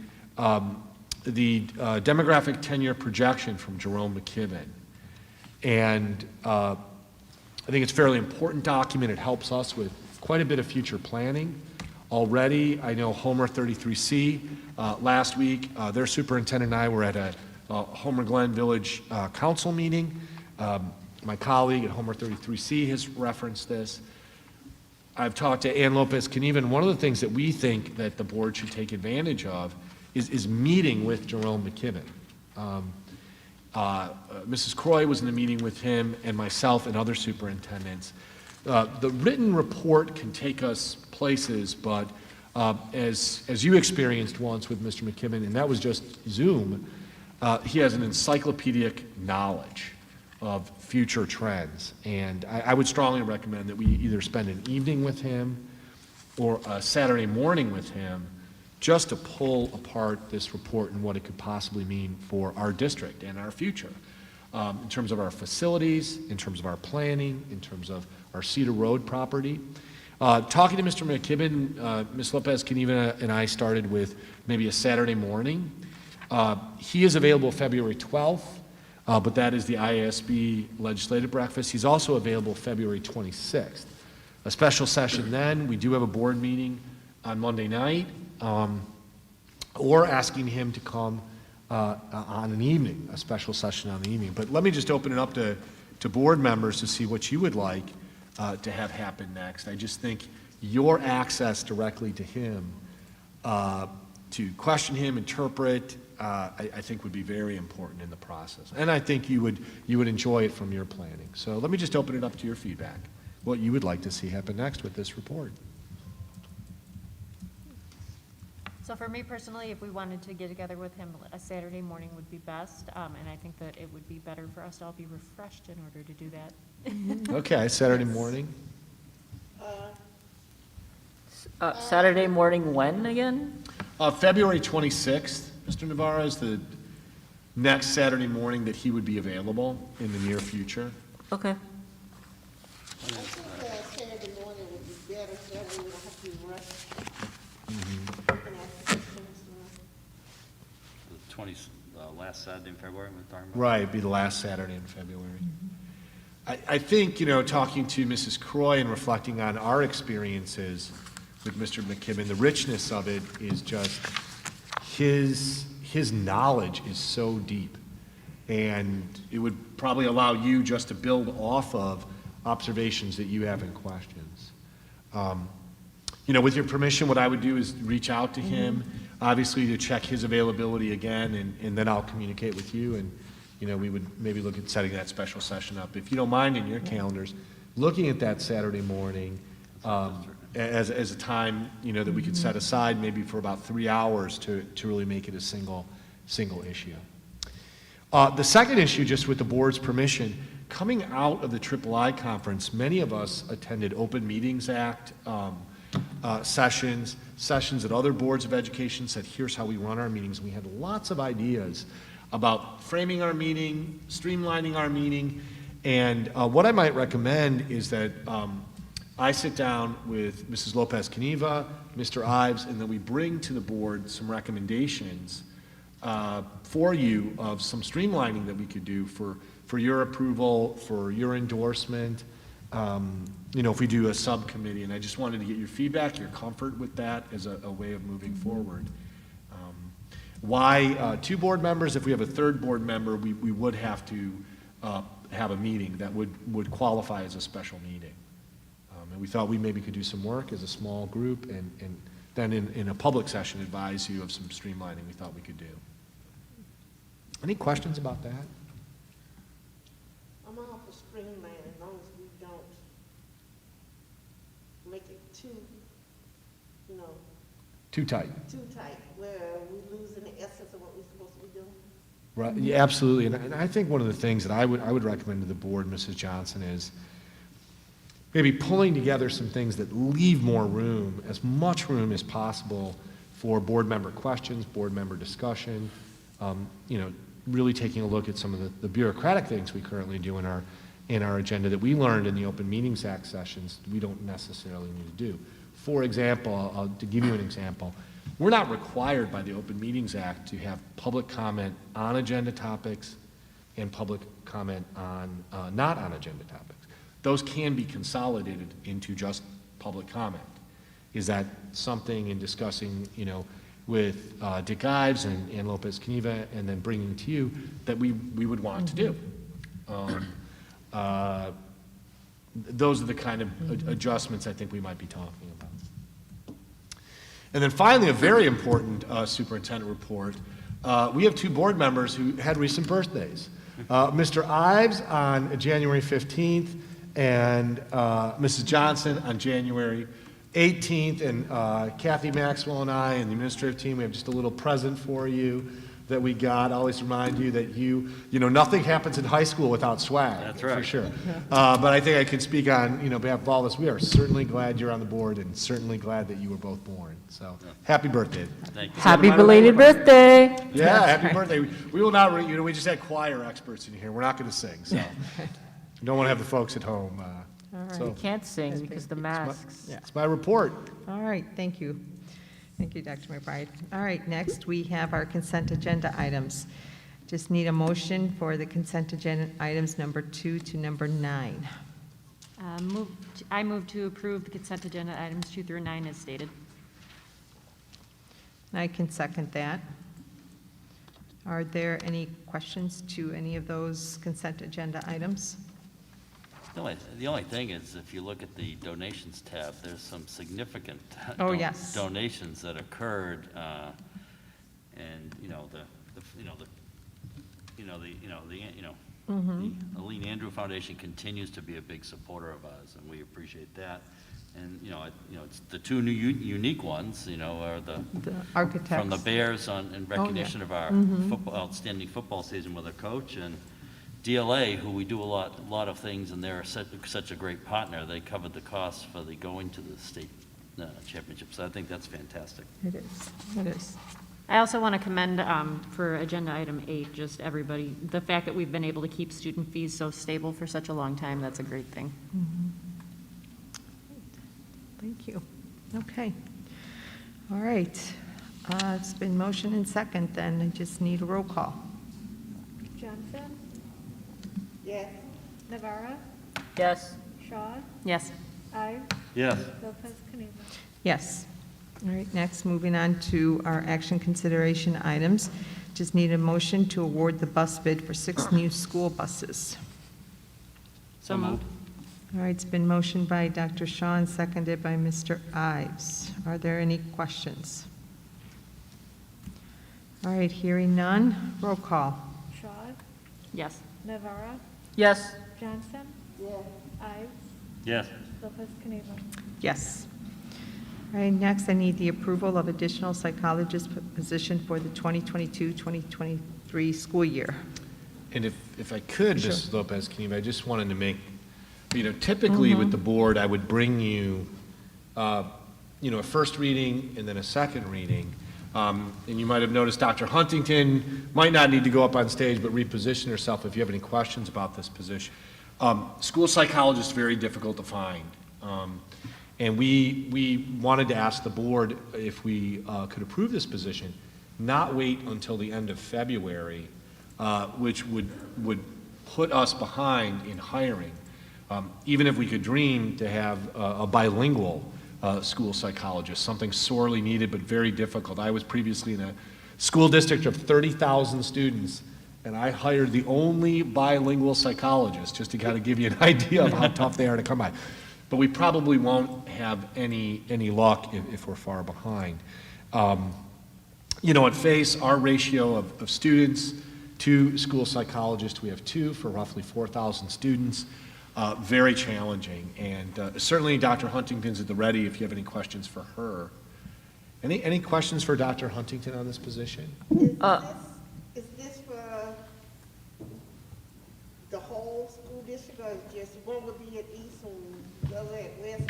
the demographic 10-year projection from Jerome McKibben. And I think it's a fairly important document. It helps us with quite a bit of future planning. Already, I know Homer 33C, last week, their superintendent and I were at a Homer Glen Village Council meeting. My colleague at Homer 33C has referenced this. I've talked to Ann Lopez-Knieven. One of the things that we think that the board should take advantage of is meeting with Jerome McKibben. Mrs. Croy was in a meeting with him and myself and other superintendents. The written report can take us places, but as you experienced once with Mr. McKibben, and that was just Zoom, he has an encyclopedic knowledge of future trends. And I would strongly recommend that we either spend an evening with him or a Saturday morning with him just to pull apart this report and what it could possibly mean for our district and our future, in terms of our facilities, in terms of our planning, in terms of our Cedar Road property. Talking to Mr. McKibben, Ms. Lopez-Knieven and I started with maybe a Saturday morning. He is available February 12th, but that is the IASB legislative breakfast. He's also available February 26th. A special session then. We do have a board meeting on Monday night, or asking him to come on an evening, a special session on the evening. But let me just open it up to board members to see what you would like to have happen next. I just think your access directly to him, to question him, interpret, I think would be very important in the process. And I think you would enjoy it from your planning. So let me just open it up to your feedback. what you would like to see happen next with this report. So for me personally, if we wanted to get together with him, a Saturday morning would be best, and I think that it would be better for us to all be refreshed in order to do that. Okay, Saturday morning. Saturday morning when again? February 26th, Mr. Navarro, is the next Saturday morning that he would be available in the near future. Okay. I think Saturday morning would be better, so that way we don't have to rush. And ask questions, The 20, last Saturday in February, we're talking about? Right, it'd be the last Saturday in February. I think, talking to Mrs. Croy and reflecting on our experiences with Mr. McKibben, the richness of it is just, his knowledge is so deep. And it would probably allow you just to build off of observations that you have and questions. With your permission, what I would do is reach out to him, obviously to check his availability again, and then I'll communicate with you, and, we would maybe look at setting that special session up. If you don't mind in your calendars, looking at that Saturday morning as a time, that we could set aside maybe for about 3 hours to really make it a single issue. The second issue, just with the board's permission, coming out of the III conference, many of us attended Open Meetings Act sessions that other boards of education said, here's how we run our meetings. We had lots of ideas about framing our meeting, streamlining our meeting, and what I might recommend is that I sit down with Mrs. Lopez-Caniva, Mr. Ives, and then we bring to the board some recommendations for you of some streamlining that we could do for your approval, for your endorsement, if we do a subcommittee. And I just wanted to get your feedback, your comfort with that as a way of moving forward. Why 2 board members? If we have a 3rd board member, we would have to have a meeting that would qualify as a special meeting. And we thought we maybe could do some work as a small group and then in a public session advise you of some streamlining we thought we could do. Any questions about that? I'm all for streamlining as long as we don't make it too Too tight. where we losing the essence of what we're supposed to be doing. Right, yeah, absolutely. And I think one of the things that I would recommend to the board, Mrs. Johnson, is maybe pulling together some things that leave more room, as much room as possible for board member questions, board member discussion, really taking a look at some of the bureaucratic things we currently do in our agenda that we learned in the Open Meetings Act sessions we don't necessarily need to do. For example, to give you an example, we're not required by the Open Meetings Act to have public comment on agenda topics and public comment on not on agenda topics. Those can be consolidated into just public comment. Is that something in discussing, with Dick Ives and Lopez Caniva and then bringing to you that we would want to do? Those are the kind of adjustments I think we might be talking about. And then finally, a very important superintendent report. We have 2 board members who had recent birthdays. Mr. Ives on January 15th and Mrs. Johnson on January 18th. And Kathy Maxwell and I and the administrative team, we have just a little present for you that we got. I always remind you that nothing happens in high school without swag. That's right. For sure. But I think I can speak on, behalf of all of us. We are certainly glad you're on the board and certainly glad that you were both born. So happy birthday. Thank you. Happy belated birthday. Yeah, happy birthday. We will not, we just had choir experts in here. We're not going to sing, so don't want to have the folks at home. All right. So We can't sing because the masks. it's my report. All right, thank you. Thank you, Dr. McBride. All right, next we have our consent agenda items. Just need a motion for the consent agenda items number 2 to number 9. I move to approve the consent agenda items 2 through 9 as stated. I can second that. Are there any questions to any of those consent agenda items? The only thing is, if you look at the donations tab, there's some significant Yes. donations that occurred, and The Aline Andrew Foundation continues to be a big supporter of ours, and we appreciate that. And, it's the two new unique ones, are the architects. from the Bears in recognition of our outstanding football season with a coach, and DLA, who we do a lot of things, and they're such a great partner. They covered the costs for the going to the state championship, so I think that's fantastic. It is. I also want to commend for agenda item 8, just everybody, the fact that we've been able to keep student fees so stable for such a long time, that's a great thing. Thank you. Okay. All right. It's been motion and second, then I just need a roll call. Johnson, Yes. Navarro, Yes. Shaw, Yes. Ives, Yes. Lopez Caniva. Yes. All right, next, moving on to our action consideration items. Just need a motion to award the bus bid for 6 new school buses. So moved. All right, it's been motioned by Dr. Shaw and seconded by Mr. Ives. Are there any questions? All right, hearing none, roll call. Shaw, Yes. Navarro, Yes. Johnson, Yes. Ives, Yes. Lopez Caniva. Yes. All right, next, I need the approval of additional psychologist position for the 2022-2023 school year. And if I could, Mrs. Lopez Caniva, I just wanted to make, typically with the board, I would bring you, a first reading and then a second reading. And you might have noticed Dr. Huntington might not need to go up on stage, but reposition herself if you have any questions about this position. School psychologist, very difficult to find. And we wanted to ask the board if we could approve this position, not wait until the end of February, which would put us behind in hiring. Even if we could dream to have a bilingual school psychologist, something sorely needed but very difficult. I was previously in a school district of 30,000 students, and I hired the only bilingual psychologist, just to kind of give you an idea of how tough they are to come by. But we probably won't have any luck if we're far behind. At FACE, our ratio of students to school psychologists, we have 2 for roughly 4,000 students. Very challenging, and certainly Dr. Huntington's at the ready if you have any questions for her. Any questions for Dr. Huntington on this position? Is this for the whole school district, or just one would be at East and the other at West?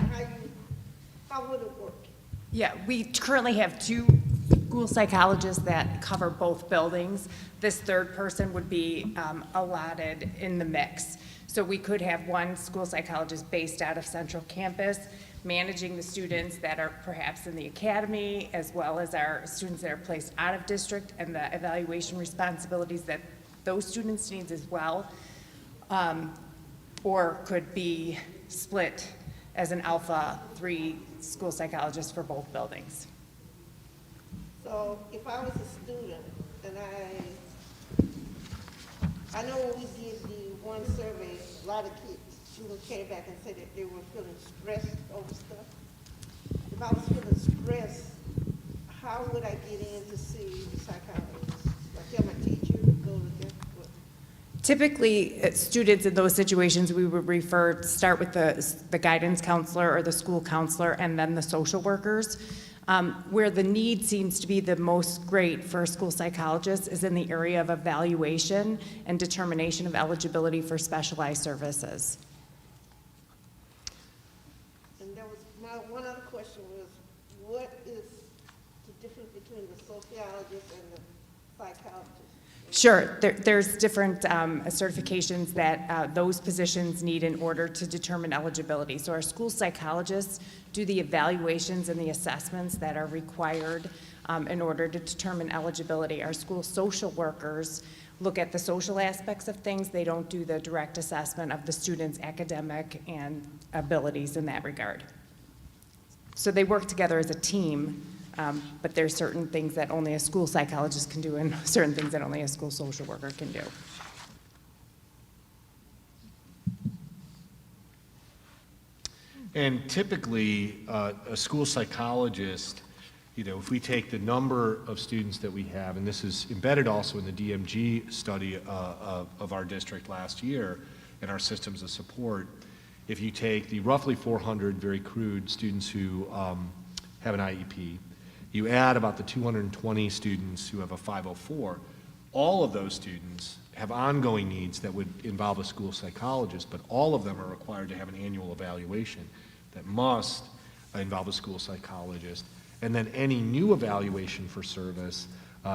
How would it work? Yeah, we currently have 2 school psychologists that cover both buildings. This third person would be allotted in the mix. So we could have one school psychologist based out of Central Campus, managing the students that are perhaps in the academy, as well as our students that are placed out of district, and the evaluation responsibilities that those students need as well, or could be split as an Alpha 3 school psychologist for both buildings. So if I was a student and I know when we did the one survey, a lot of students came back and said that they were feeling stressed over stuff. If I was feeling stressed, how would I get in to see the psychologist? I tell my teacher to go to them. Typically, students in those situations, we would start with the guidance counselor or the school counselor, and then the social workers. Where the need seems to be the most great for a school psychologist is in the area of evaluation and determination of eligibility for specialized services. And that was my one other question was, what is the difference between the sociologist and the psychologist? Sure, there's different certifications that those positions need in order to determine eligibility. So our school psychologists do the evaluations and the assessments that are required in order to determine eligibility. Our school social workers look at the social aspects of things. They don't do the direct assessment of the student's academic and abilities in that regard. So they work together as a team. But there's certain things that only a school psychologist can do and certain things that only a school social worker can do. And typically, a school psychologist, if we take the number of students that we have, and this is embedded also in the DMG study of our district last year and our systems of support, if you take the roughly 400 very crude students who have an IEP, you add about the 220 students who have a 504, all of those students have ongoing needs that would involve a school psychologist, but all of them are required to have an annual evaluation that must involve a school psychologist. And then any new evaluation for service,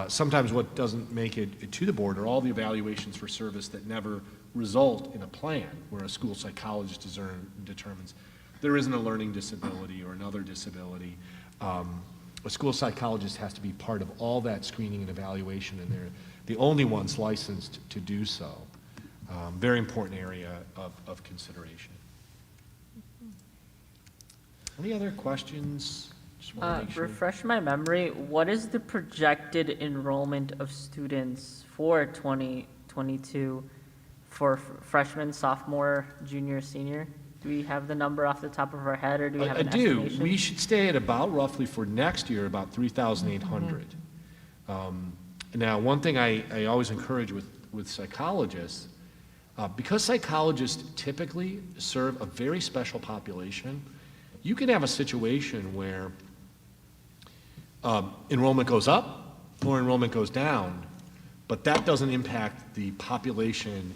sometimes what doesn't make it to the board are all the evaluations for service that never result in a plan where a school psychologist determines there isn't a learning disability or another disability. A school psychologist has to be part of all that screening and evaluation, and they're the only ones licensed to do so. Very important area of consideration. Any other questions? Just wanna make sure. Refresh my memory, what is the projected enrollment of students for 2022 for freshman, sophomore, junior, senior? Do we have the number off the top of our head, or do we have an estimation? We should stay at about roughly for next year, about 3,800. Now, one thing I always encourage with psychologists, because psychologists typically serve a very special population, you can have a situation where enrollment goes up or enrollment goes down, but that doesn't impact the population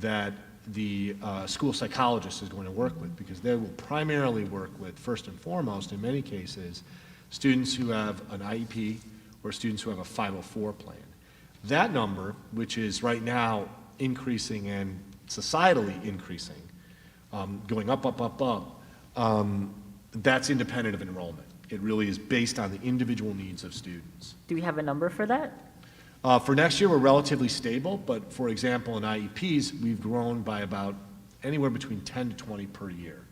that the school psychologist is going to work with, because they will primarily work with, first and foremost, in many cases, students who have an IEP or students who have a 504 plan. That number, which is right now increasing and societally increasing, going up, that's independent of enrollment. It really is based on the individual needs of students. Do we have a number for that? For next year, we're relatively stable, but for example, in IEPs, we've grown by about anywhere between 10 to 20 per year.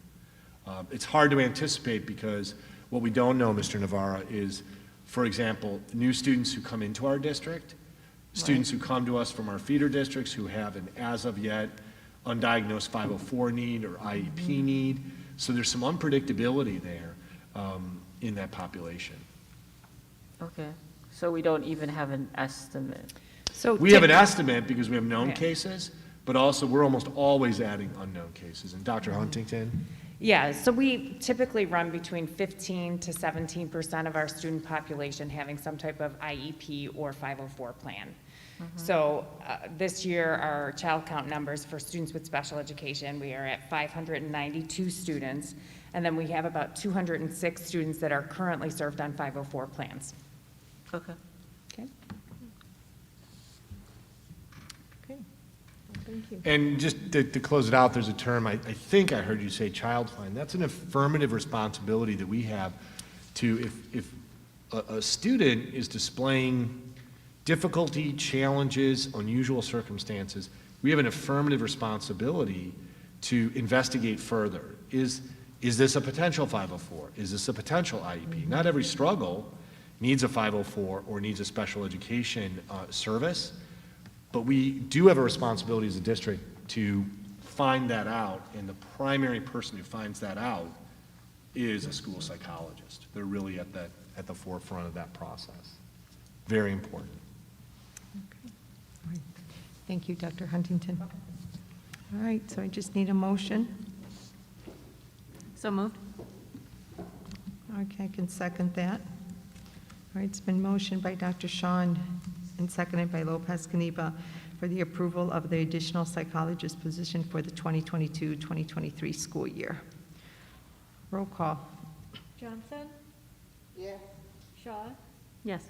It's hard to anticipate because what we don't know, Mr. Navarra, is, for example, new students who come into our district, students who come to us from our feeder districts who have an as of yet undiagnosed 504 need or IEP need. So there's some unpredictability there in that population. Okay, so we don't even have an estimate. So We have an estimate because we have known cases, but also we're almost always adding unknown cases. And Dr. Huntington? Yeah, so we typically run between 15 to 17% of our student population having some type of IEP or 504 plan. So this year, our child count numbers for students with special education, we are at 592 students, and then we have about 206 students that are currently served on 504 plans. Okay. Okay. Okay. Thank you. And just to close it out, there's a term, I think I heard you say child plan. That's an affirmative responsibility that we have to, if a student is displaying difficulty, challenges, unusual circumstances, we have an affirmative responsibility to investigate further. Is this a potential 504? Is this a potential IEP? Not every struggle needs a 504 or needs a special education service, but we do have a responsibility as a district to find that out, and the primary person who finds that out is a school psychologist. They're really at the forefront of that process. Very important. All right. Thank you, Dr. Huntington. All right, so I just need a motion. So moved. Okay, I can second that. All right, it's been motioned by Dr. Shawn and seconded by Lopez Caniva for the approval of the additional psychologist position for the 2022-2023 school year. Roll call. Johnson, Yes. Shaw, Yes.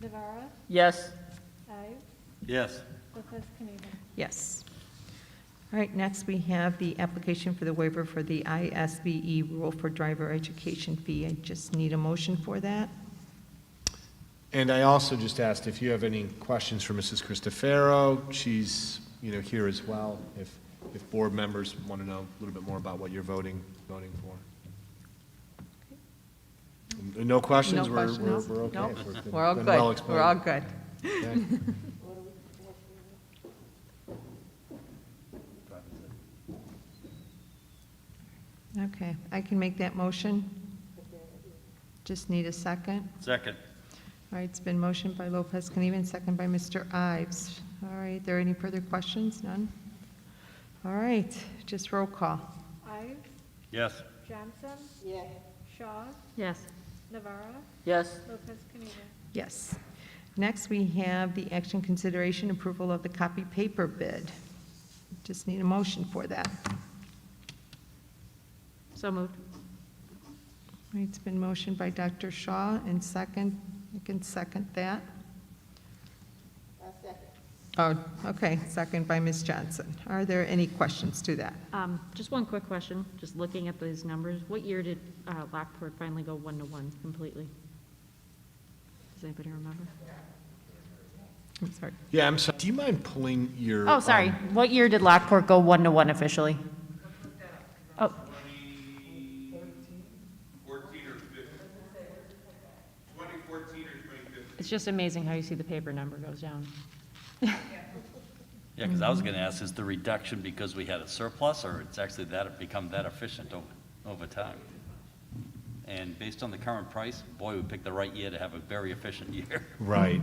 Navarra, Yes. Ives, Yes. Lopez Caniva. Yes. All right, next we have the application for the waiver for the ISBE rule for driver education fee. I just need a motion for that. And I also just asked if you have any questions for Mrs. Cristofaro. She's, here as well, if board members want to know a little bit more about what you're voting for. No questions? No questions? We're okay. Nope. It's been- We're all been good. well We're explained. all good. Okay. Okay, I can make that motion. Just need a second. Second. All right, it's been motioned by Lopez Caniva, second by Mr. Ives. All right, there any further questions? None? All right, just roll call. Ives, Yes. Johnson, Yes. Shaw, Yes. Navarro, Yes. Lopez Caniva. Yes. Next, we have the action consideration approval of the copy paper bid. Just need a motion for that. So moved. All right, it's been motioned by Dr. Shaw and second, I can second that. Oh, okay, second by Ms. Johnson. Are there any questions to that? Just one quick question, just looking at these numbers. What year did Lockport finally go 1-to-1 completely? Does anybody remember? I'm sorry. Yeah, I'm sorry. Do you mind pulling your? Oh, sorry. What year did Lockport go 1-to-1 officially? Oh, 2014 or 2015. it's just amazing how you see the paper number goes down. Yeah, because I was going to ask, is the reduction because we had a surplus, or it's actually become that efficient over time? And based on the current price, boy, we picked the right year to have a very efficient year. Right.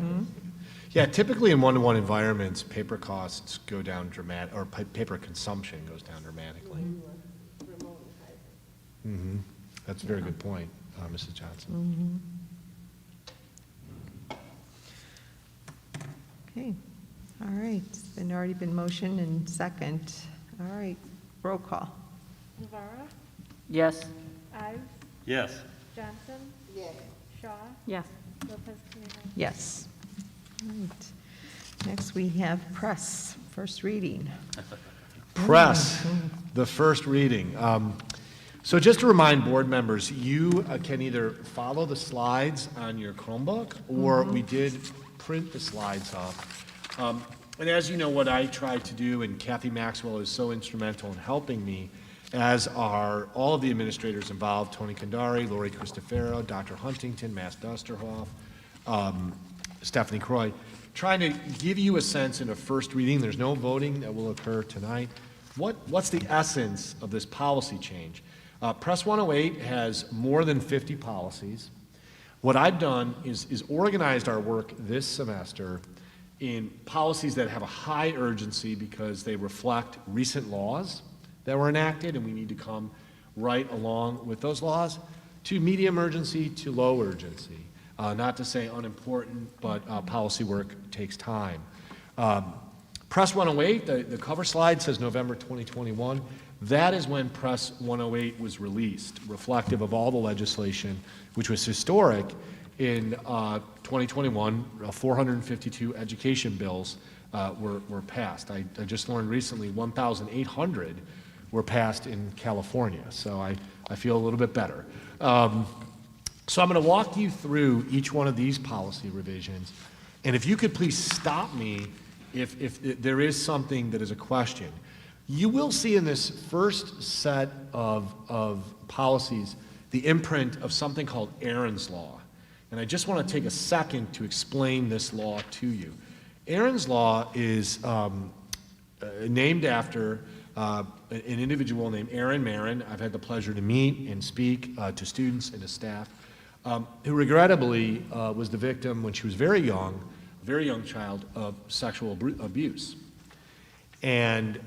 Yeah, typically in one-to-one environments, paper costs go down or paper consumption goes down dramatically. That's a very good point, Mrs. Johnson. Okay, all right, it's been already been motion and second. All right, roll call. Navarro, Yes. Ives, Yes. Johnson, Yes. Shaw, Yes. Lopez Caniva. Yes. All right. Next, we have press, first reading. Press, the first reading. So just to remind board members, you can either follow the slides on your Chromebook, or we did print the slides up. And as you know, what I tried to do, and Kathy Maxwell is so instrumental in helping me, as are all of the administrators involved, Tony Kandari, Lori Cristofero, Dr. Huntington, Mass Dusterhoff, Stephanie Croy, trying to give you a sense in a first reading, there's no voting that will occur tonight, what's the essence of this policy change? Press 108 has more than 50 policies. What I've done is organized our work this semester in policies that have a high urgency because they reflect recent laws that were enacted, and we need to come right along with those laws, to medium urgency to low urgency. Not to say unimportant, but policy work takes time. Press 108, the cover slide says November 2021. That is when Press 108 was released, reflective of all the legislation, which was historic in 2021. 452 education bills were passed. I just learned recently 1,800 were passed in California, so I feel a little bit better. So I'm going to walk you through each one of these policy revisions, and if you could please stop me if there is something that is a question. You will see in this first set of policies the imprint of something called Aaron's Law, and I just want to take a second to explain this law to you. Aaron's Law is named after an individual named Aaron Marin. I've had the pleasure to meet and speak to students and to staff, who regrettably was the victim when she was very young child, of sexual abuse. And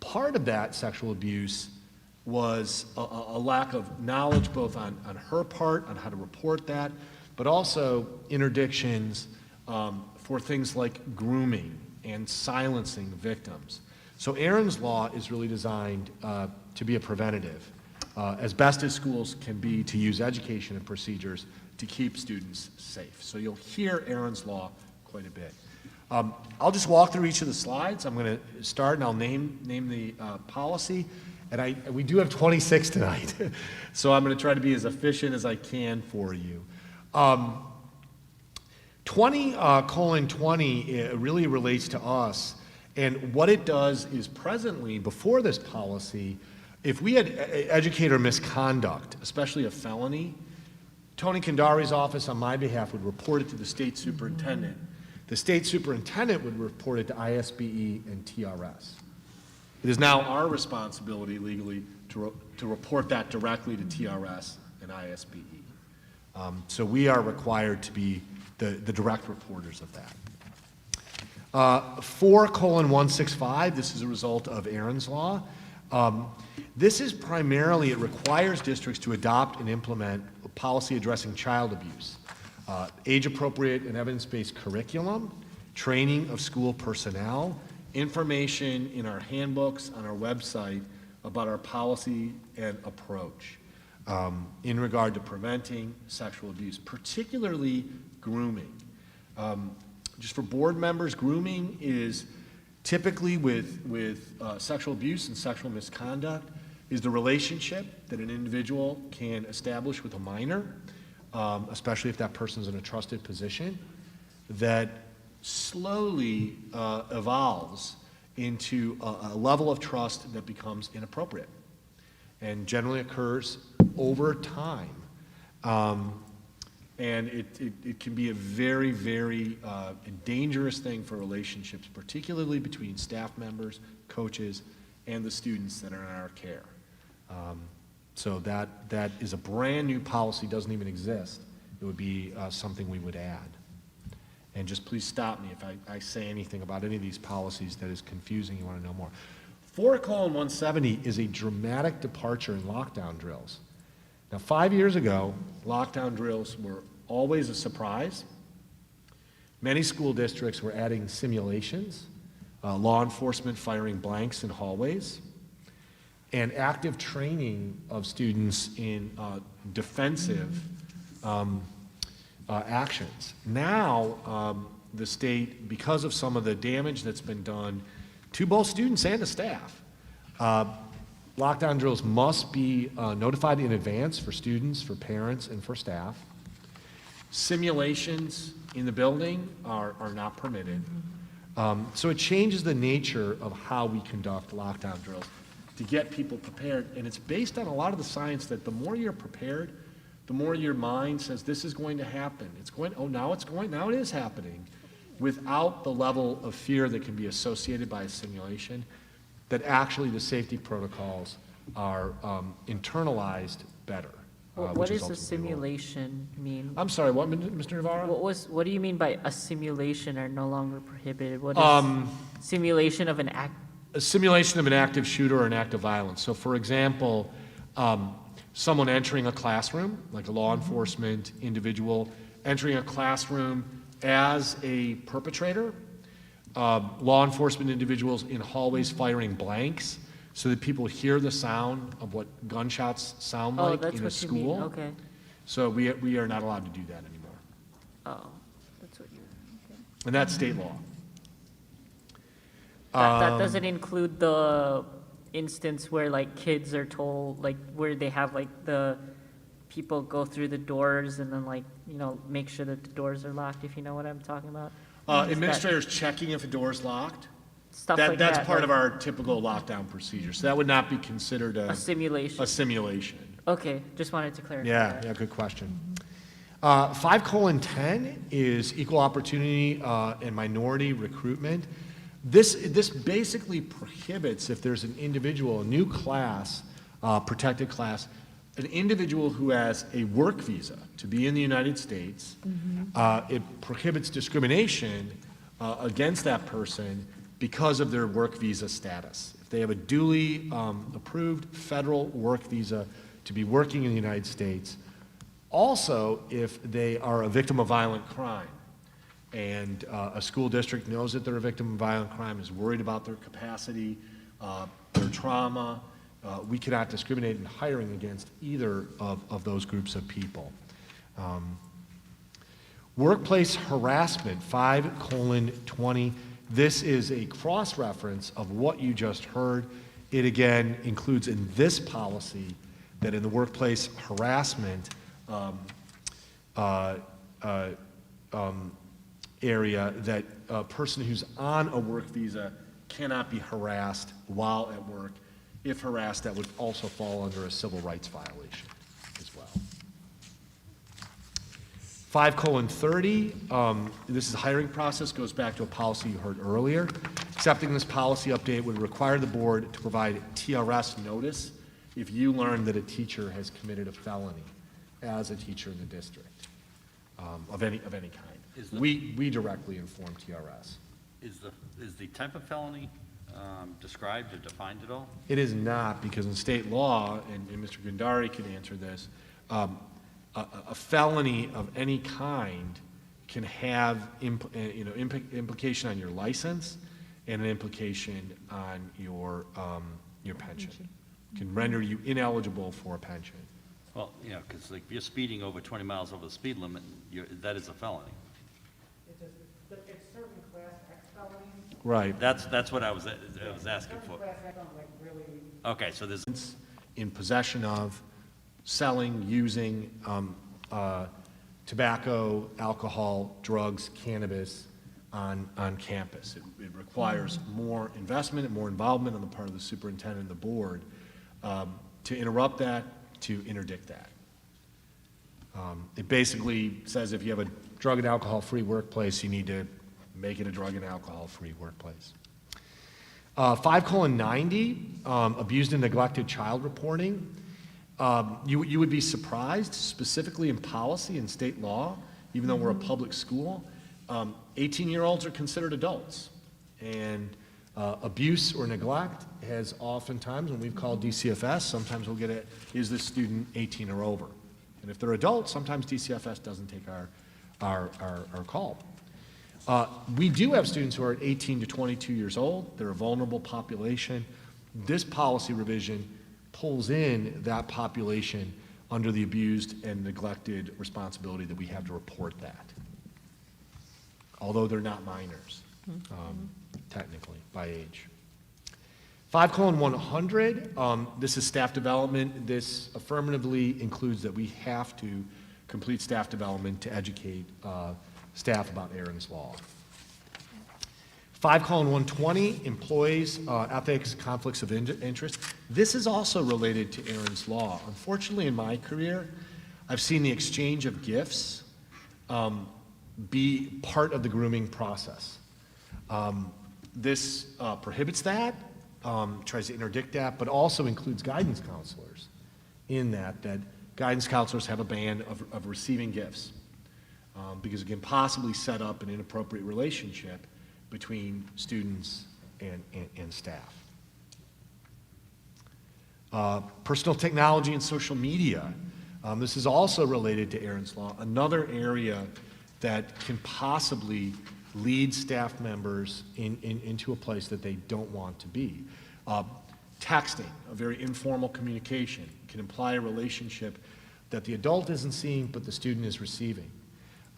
part of that sexual abuse was a lack of knowledge both on her part, on how to report that, but also interdictions for things like grooming and silencing victims. So Aaron's Law is really designed to be a preventative, as best as schools can be, to use education and procedures to keep students safe. So you'll hear Aaron's Law quite a bit. I'll just walk through each of the slides. I'm going to start and I'll name the policy. And we do have 26 tonight, so I'm going to try to be as efficient as I can for you. 20:20 really relates to us, and what it does is presently, before this policy, if we had educator misconduct, especially a felony, Tony Kandari's office on my behalf would report it to the state superintendent. The state superintendent would report it to ISBE and TRS. It is now our responsibility legally to report that directly to TRS and ISBE. So we are required to be the direct reporters of that. 4:165, this is a result of Aaron's Law. This is primarily, it requires districts to adopt and implement a policy addressing child abuse, age-appropriate and evidence-based curriculum, training of school personnel, information in our handbooks on our website about our policy and approach in regard to preventing sexual abuse, particularly grooming. Just for board members, grooming is typically with sexual abuse and sexual misconduct is the relationship that an individual can establish with a minor, especially if that person's in a trusted position, that slowly evolves into a level of trust that becomes inappropriate and generally occurs over time. And it can be a very, very dangerous thing for relationships, particularly between staff members, coaches, and the students that are in our care. So that is a brand new policy, doesn't even exist. It would be something we would add. And just please stop me if I say anything about any of these policies that is confusing, you want to know more. 4:170 is a dramatic departure in lockdown drills. Now, 5 years ago, lockdown drills were always a surprise. Many school districts were adding simulations, law enforcement firing blanks in hallways, and active training of students in defensive actions. Now, the state, because of some of the damage that's been done to both students and to staff, lockdown drills must be notified in advance for students, for parents, and for staff. Simulations in the building are not permitted. So it changes the nature of how we conduct lockdown drills to get people prepared. And it's based on a lot of the science that the more you're prepared, the more your mind says this is going to happen. Now it is happening, without the level of fear that can be associated by a simulation, that actually the safety protocols are internalized better. What does a simulation mean? I'm sorry, what, Mr. Navarro? What do you mean by a simulation are no longer prohibited? What is simulation of an act? A simulation of an active shooter or an act of violence. So for example, someone entering a classroom, like a law enforcement individual, entering a classroom as a perpetrator, law enforcement individuals in hallways firing blanks so that people hear the sound of what gunshots sound like in a school. You mean. Okay. So we are not allowed to do that anymore. Oh, that's what you're, okay. And that's state law. That doesn't include the instance where like kids are told, like where they have like the people go through the doors and then like, make sure that the doors are locked, if you know what I'm talking about. Administrators checking if a door is locked. Stuff like that's that. part of our typical lockdown procedure. So that would not be considered A simulation. a simulation. Okay, just wanted to clarify. Yeah, good question. 5:10 is equal opportunity and minority recruitment. This basically prohibits, if there's an individual, a new class, protected class, an individual who has a work visa to be in the United States, it prohibits discrimination against that person because of their work visa status. If they have a duly approved federal work visa to be working in the United States, also if they are a victim of violent crime, and a school district knows that they're a victim of violent crime, is worried about their capacity, their trauma, we cannot discriminate in hiring against either of those groups of people. Workplace harassment, 5:20. This is a cross-reference of what you just heard. It again includes in this policy that in the workplace harassment area, that a person who's on a work visa cannot be harassed while at work. If harassed, that would also fall under a civil rights violation as well. 5:30, this is a hiring process, goes back to a policy you heard earlier. Accepting this policy update would require the board to provide TRS notice if you learn that a teacher has committed a felony. as a teacher in the district, of any kind. Is the- We directly inform TRS. Is the type of felony described or defined at all? It is not, because in state law, and Mr. Gundari can answer this, a felony of any kind can have implication on your license and an implication on your pension. Can render you ineligible for a pension. Well, because like if you're speeding over 20 miles over the speed limit, that is a felony. It's certain class X felonies. Right. That's what I was asking for. Okay, so there's. In possession of, selling, using tobacco, alcohol, drugs, cannabis on campus. It requires more investment and more involvement on the part of the superintendent and the board to interrupt that, to interdict that. It basically says if you have a drug and alcohol-free workplace, you need to make it a drug and alcohol-free workplace. 5:90, abused and neglected child reporting. You would be surprised, specifically in policy and state law, even though we're a public school, 18-year-olds are considered adults. And abuse or neglect has oftentimes, when we've called DCFS, sometimes we'll get it, is this student 18 or over? And if they're adults, sometimes DCFS doesn't take our call. We do have students who are 18 to 22 years old. They're a vulnerable population. This policy revision pulls in that population under the abused and neglected responsibility that we have to report that. Although they're not minors, technically, by age. 5:100, this is staff development. This affirmatively includes that we have to complete staff development to educate staff about Aaron's Law. 5:120, employees, ethics, conflicts of interest. This is also related to Aaron's Law. Unfortunately, in my career, I've seen the exchange of gifts be part of the grooming process. This prohibits that, tries to interdict that, but also includes guidance counselors in that guidance counselors have a ban of receiving gifts because it can possibly set up an inappropriate relationship between students and staff. Personal technology and social media. This is also related to Aaron's Law, another area that can possibly lead staff members into a place that they don't want to be. Texting, a very informal communication, can imply a relationship that the adult isn't seeing but the student is receiving.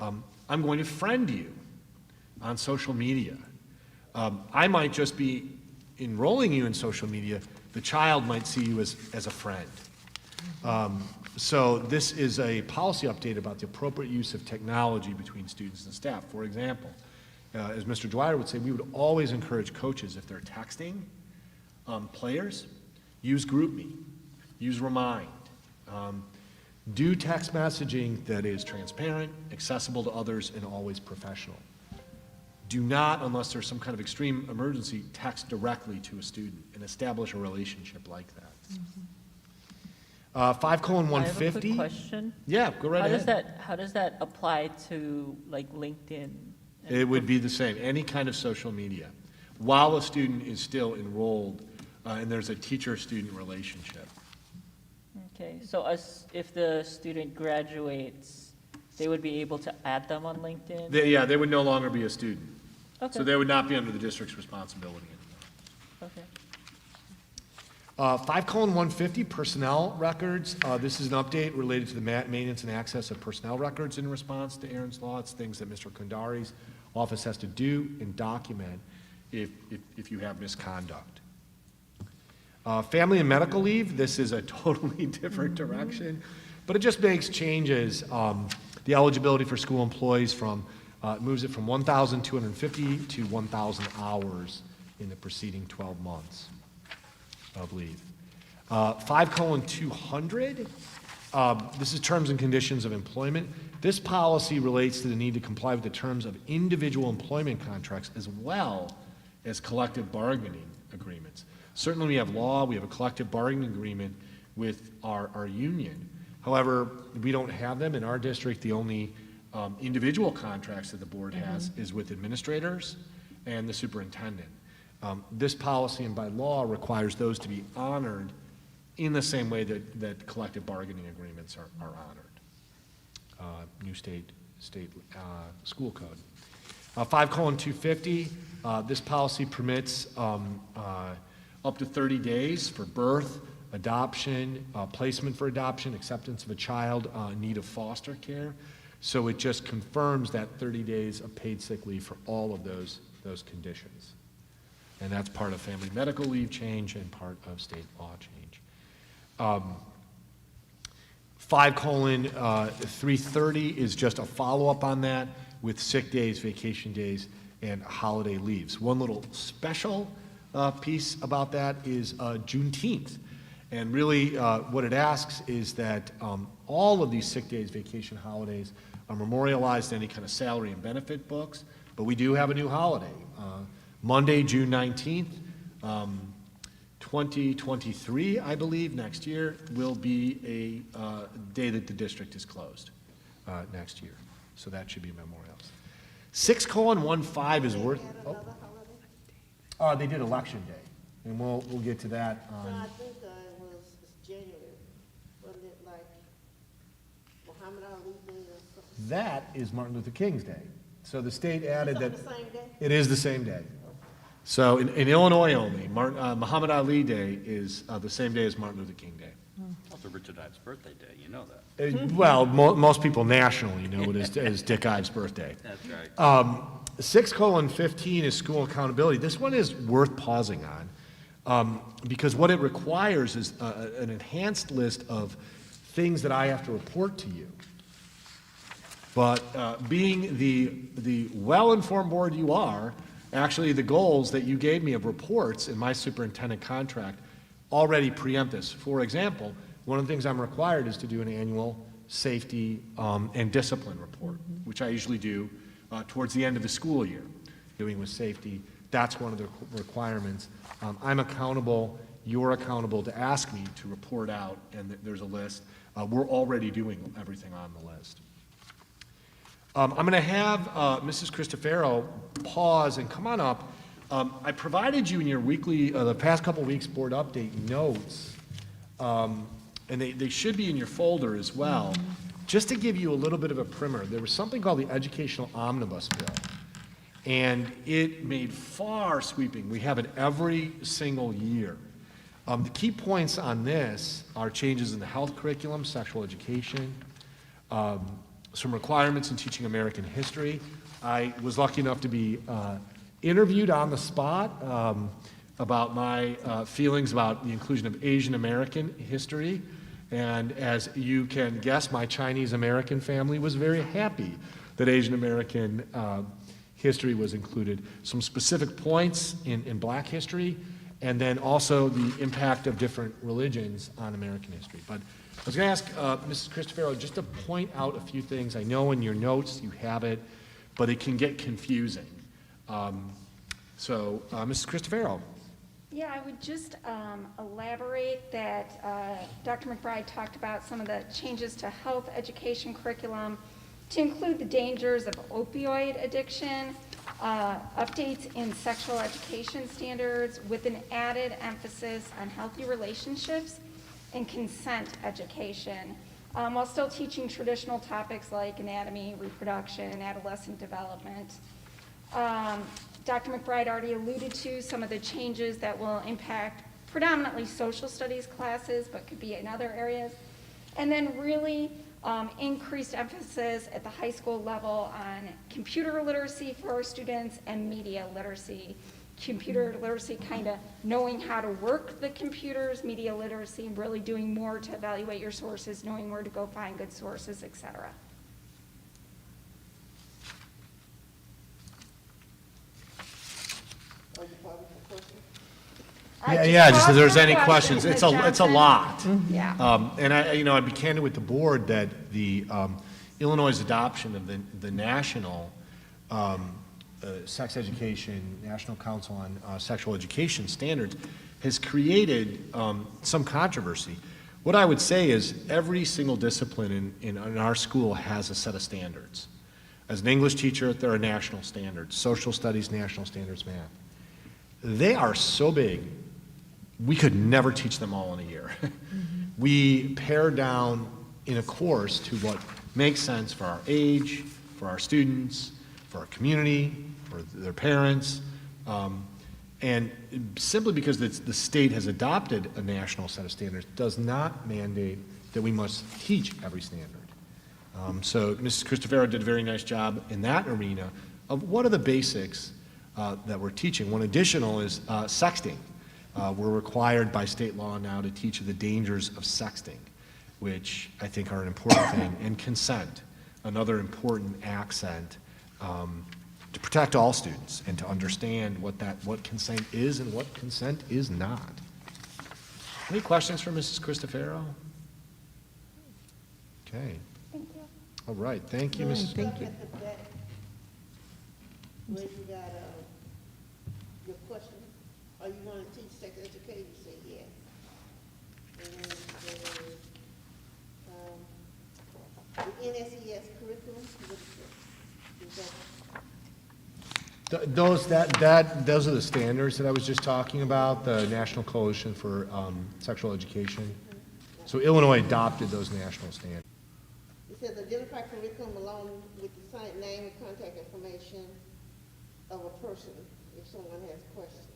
I'm going to friend you on social media. I might just be enrolling you in social media. The child might see you as a friend. So this is a policy update about the appropriate use of technology between students and staff. For example, as Mr. Dwyer would say, we would always encourage coaches, if they're texting players, use GroupMe, use Remind. Do text messaging that is transparent, accessible to others, and always professional. Do not, unless there's some kind of extreme emergency, text directly to a student and establish a relationship like that. 5:150. I have a quick question. Yeah, go right ahead. How does that apply to like LinkedIn? It would be the same, any kind of social media, while a student is still enrolled and there's a teacher-student relationship. Okay, so if the student graduates, they would be able to add them on LinkedIn? They would no longer be a student. Okay. So they would not be under the district's responsibility anymore. Okay. 5:150, personnel records. This is an update related to the maintenance and access of personnel records in response to Aaron's Law. It's things that Mr. Kundari's office has to do and document if you have misconduct. Family and medical leave, this is a totally different direction, but it just makes changes. The eligibility for school employees moves it from 1,250 to 1,000 hours in the preceding 12 months of leave. 5:200, this is terms and conditions of employment. This policy relates to the need to comply with the terms of individual employment contracts as well as collective bargaining agreements. Certainly we have law, we have a collective bargaining agreement with our union. However, we don't have them in our district. The only individual contracts that the board has is with administrators and the superintendent. This policy and by law requires those to be honored in the same way that collective bargaining agreements are honored. New state school code. 5:250, this policy permits up to 30 days for birth, adoption, placement for adoption, acceptance of a child in need of foster care. So it just confirms that 30 days of paid sick leave for all of those conditions. And that's part of family medical leave change and part of state law change. 5:330 is just a follow-up on that with sick days, vacation days, and holiday leaves. One little special piece about that is Juneteenth. And really what it asks is that all of these sick days, vacation, holidays are memorialized in any kind of salary and benefit books, but we do have a new holiday. Monday, June 19th, 2023, I believe, next year, will be a day that the district is closed next year. So that should be memorialized. 6:15 is worth. They did election day, and we'll get to that So on. I think it's January, wasn't it like Muhammad Ali Day or something? That is Martin Luther King's Day. So the state added that. Is that the same day? It is the same day. So in Illinois only, Muhammad Ali Day is the same day as Martin Luther King Day. Also Richard Ives' birthday day, you know that. Well, most people nationally know it as Dick Ives' birthday. That's right. 6:15 is school accountability. This one is worth pausing on because what it requires is an enhanced list of things that I have to report to you. But being the well-informed board you are, actually the goals that you gave me of reports in my superintendent contract already preempt this. For example, one of the things I'm required is to do an annual safety and discipline report, which I usually do towards the end of the school year, dealing with safety. That's one of the requirements. I'm accountable, you're accountable to ask me to report out, and there's a list. We're already doing everything on the list. I'm going to have Mrs. Cristofero pause and come on up. I provided you in your weekly, the past couple weeks board update notes, and they should be in your folder as well. Just to give you a little bit of a primer, there was something called the Educational Omnibus Bill, and it made far sweeping. We have it every single year. The key points on this are changes in the health curriculum, sexual education, some requirements in teaching American history. I was lucky enough to be interviewed on the spot about my feelings about the inclusion of Asian American history. And as you can guess, my Chinese American family was very happy that Asian American history was included. Some specific points in Black history, and then also the impact of different religions on American history. But I was going to ask Mrs. Cristofero just to point out a few things. I know in your notes you have it, but it can get confusing. Mrs. Cristofero. Yeah, I would just elaborate that Dr. McBride talked about some of the changes to health education curriculum to include the dangers of opioid addiction, updates in sexual education standards with an added emphasis on healthy relationships and consent education, while still teaching traditional topics like anatomy, reproduction, and adolescent development. Dr. McBride already alluded to some of the changes that will impact predominantly social studies classes, but could be in other areas. And then really increased emphasis at the high school level on computer literacy for our students and media literacy. Computer literacy, kind of knowing how to work the computers, media literacy, really doing more to evaluate your sources, knowing where to go find good sources, et cetera. Yeah, just if there's any questions, it's a lot. Yeah. And I'd be candid with the board that the Illinois' adoption of the national sex education, National Council on Sexual Education standards has created some controversy. What I would say is every single discipline in our school has a set of standards. As an English teacher, there are national standards, social studies, national standards, math. They are so big, we could never teach them all in a year. We pare down in a course to what makes sense for our age, for our students, for our community, for their parents, and simply because the state has adopted a national set of standards does not mandate that we must teach every standard. So Mrs. Cristofero did a very nice job in that arena of what are the basics that we're teaching. One additional is sexting. We're required by state law now to teach the dangers of sexting, which I think are an important thing, and consent, another important accent to protect all students and to understand what consent is and what consent is not. Any questions for Mrs. Cristofero? Okay. Thank you. All right, thank you, Mrs. Thank you. Where you got your question, are you going to teach sex education? You say yes. And then the NSES curriculum, what is that? Those are the standards that I was just talking about, the National Coalition for Sexual Education. So Illinois adopted those national standards. It says identify curriculum along with the site name and contact information of a person if someone has questions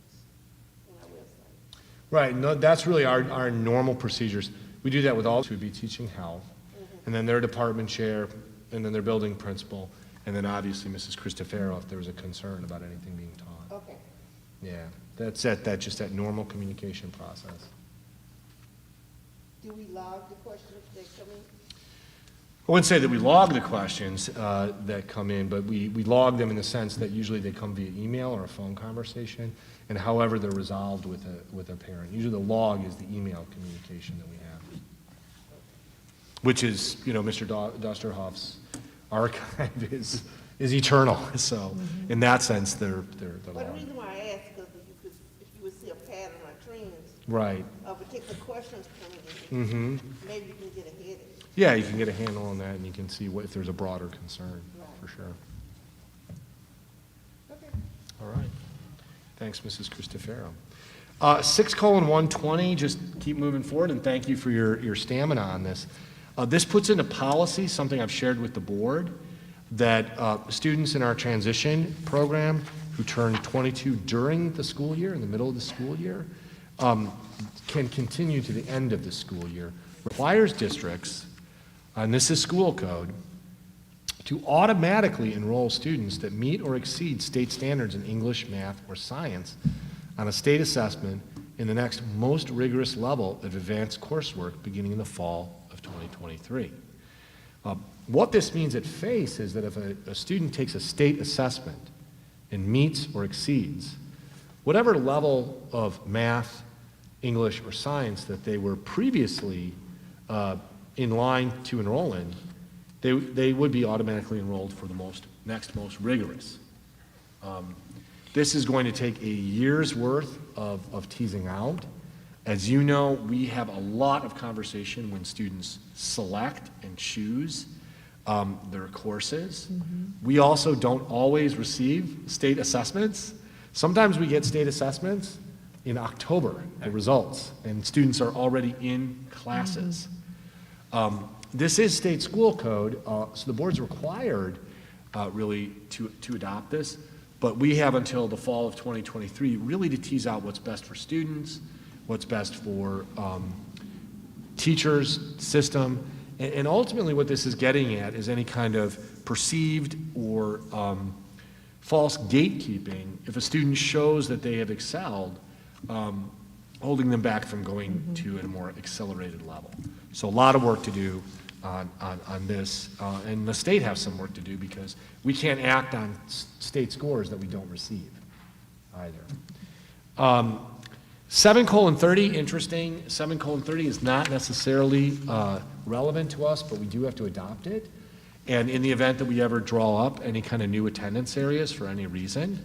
on our website. Right, no, that's really our normal procedures. We do that with all who would be teaching health, and then their department chair, and then their building principal, and then obviously Mrs. Cristofero if there was a concern about anything being taught. Okay. Yeah, that's just that normal communication process. Do we log the questions that come in? I wouldn't say that we log the questions that come in, but we log them in the sense that usually they come via email or a phone conversation, and however they're resolved with a parent. Usually the log is the email communication that we have, which is, Mr. Dusterhoff's archive is eternal. So in that sense, they're But log. the reason why I ask is because if you would see a pattern or trends Right. of particular questions coming in, maybe you can get ahead of it. Yeah, you can get a handle on that, and you can see if there's a broader concern, for sure. Okay. All right. Thanks, Mrs. Cristofero. 6:120, just keep moving forward, and thank you for your stamina on this. This puts into policy something I've shared with the board, that students in our transition program who turn 22 during the school year, in the middle of the school year, can continue to the end of the school year. Requires districts, and this is school code, to automatically enroll students that meet or exceed state standards in English, math, or science on a state assessment in the next most rigorous level of advanced coursework beginning in the fall of 2023. What this means at face is that if a student takes a state assessment and meets or exceeds whatever level of math, English, or science that they were previously in line to enroll in, they would be automatically enrolled for the next most rigorous. This is going to take a year's worth of teasing out. As you know, we have a lot of conversation when students select and choose their courses. We also don't always receive state assessments. Sometimes we get state assessments in October, the results, and students are already in classes. This is state school code, so the board's required really to adopt this, but we have until the fall of 2023 really to tease out what's best for students, what's best for teachers, system, and ultimately what this is getting at is any kind of perceived or false gatekeeping if a student shows that they have excelled, holding them back from going to a more accelerated level. So a lot of work to do on this, and the state has some work to do because we can't act on state scores that we don't receive either. 7:30, interesting. 7:30 is not necessarily relevant to us, but we do have to adopt it. And in the event that we ever draw up any kind of new attendance areas for any reason,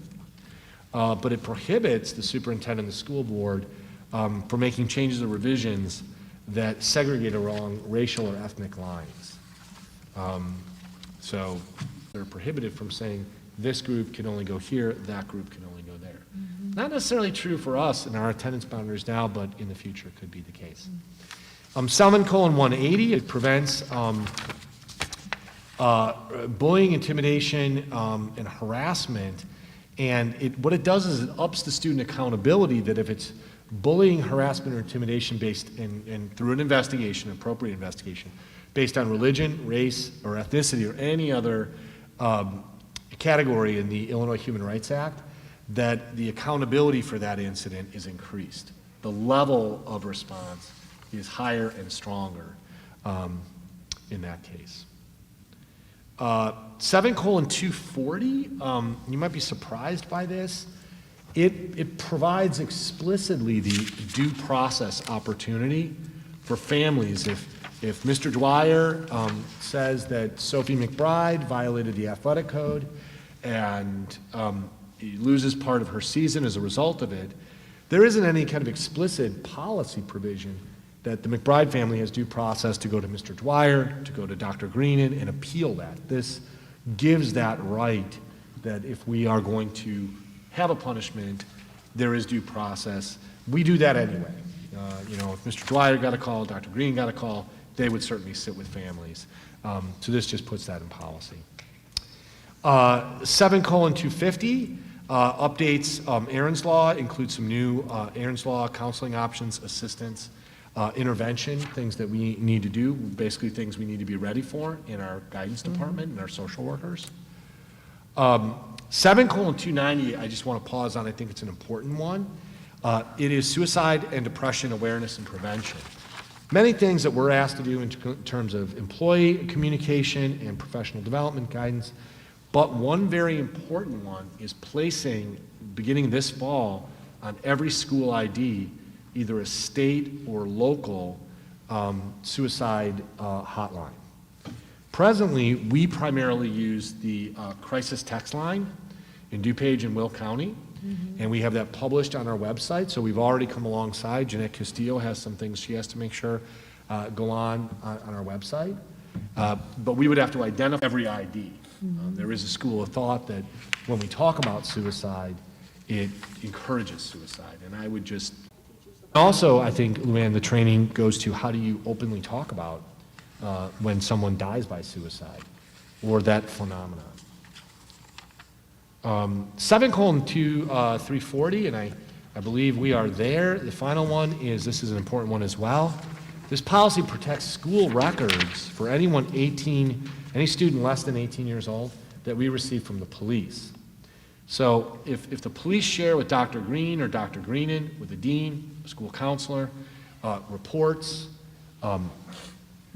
but it prohibits the superintendent and the school board from making changes or revisions that segregate along racial or ethnic lines. So they're prohibited from saying this group can only go here, that group can only go there. Not necessarily true for us in our attendance boundaries now, but in the future could be the case. 7:180, it prevents bullying, intimidation, and harassment. And what it does is it ups the student accountability that if it's bullying, harassment, or intimidation based and through an investigation, appropriate investigation, based on religion, race, or ethnicity, or any other category in the Illinois Human Rights Act, that the accountability for that incident is increased. The level of response is higher and stronger in that case. 7:240, you might be surprised by this. It provides explicitly the due process opportunity for families. If Mr. Dwyer says that Sophie McBride violated the athletic code and loses part of her season as a result of it, there isn't any kind of explicit policy provision that the McBride family has due process to go to Mr. Dwyer, to go to Dr. Greenan and appeal that. This gives that right that if we are going to have a punishment, there is due process. We do that anyway. If Mr. Dwyer got a call, Dr. Green got a call, they would certainly sit with families. So this just puts that in policy. 7:250 updates Aaron's Law, includes some new Aaron's Law counseling options, assistance, intervention, things that we need to do, basically things we need to be ready for in our guidance department and our social workers. 7:290, I just want to pause on, I think it's an important one. It is suicide and depression awareness and prevention. Many things that we're asked to do in terms of employee communication and professional development guidance, but one very important one is placing, beginning this fall, on every school ID, either a state or local suicide hotline. Presently, we primarily use the crisis text line in DuPage and Will County, and we have that published on our website, so we've already come alongside. Jeanette Castillo has some things she has to make sure go on our website, but we would have to identify every ID. There is a school of thought that when we talk about suicide, it encourages suicide, and I would just... Also, I think, Luann, the training goes to how do you openly talk about when someone dies by suicide or that phenomenon. 7:340, and I believe we are there. The final one is, this is an important one as well. This policy protects school records for any student less than 18 years old that we receive from the police. So if the police share with Dr. Green or Dr. Greenan, with the dean, a school counselor, reports,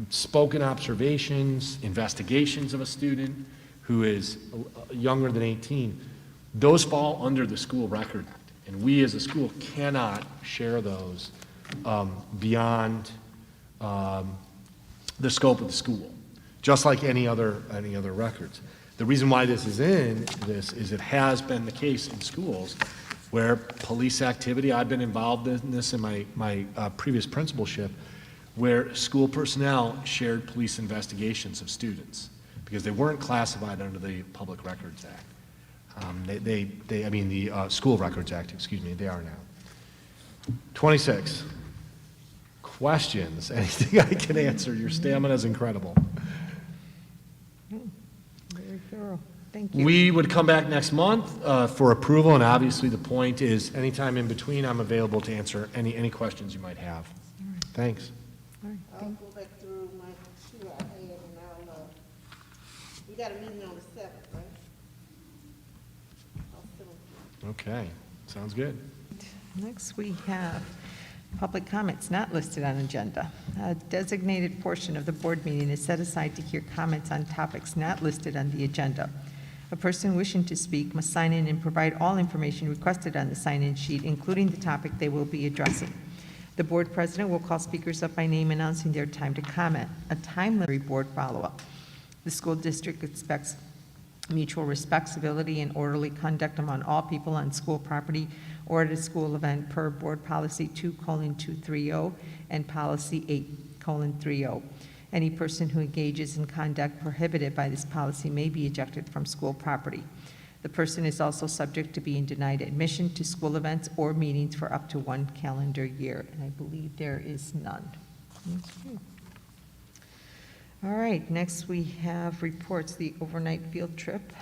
spoken observations, investigations of a student who is younger than 18, those fall under the school record act. And we as a school cannot share those beyond the scope of the school, just like any other records. The reason why this is in this is it has been the case in schools where police activity, I've been involved in this in my previous principalship, where school personnel shared police investigations of students because they weren't classified under the Public Records Act. The School Records Act, excuse me, they are now. 26. Questions? Anything I can answer? Your stamina is incredible. Very thorough. Thank you. We would come back next month for approval, and obviously the point is anytime in between, I'm available to answer any questions you might have. Thanks. I'll go back through my two I had, and we got a meeting on the 7th, right? I'll sit on. Okay, sounds good. Next, we have public comments not listed on agenda. A designated portion of the board meeting is set aside to hear comments on topics not listed on the agenda. A person wishing to speak must sign in and provide all information requested on the sign-in sheet, including the topic they will be addressing. The board president will call speakers up by name, announcing their time to comment. A time limit board follow-up. The school district expects mutual respect, civility, and orderly conduct among all people on school property or at a school event per Board Policy 2:230 and Policy 8:30. Any person who engages in conduct prohibited by this policy may be ejected from school property. The person is also subject to being denied admission to school events or meetings for up to 1 calendar year, and I believe there is none. Okay. All right, next we have reports, the overnight field trip.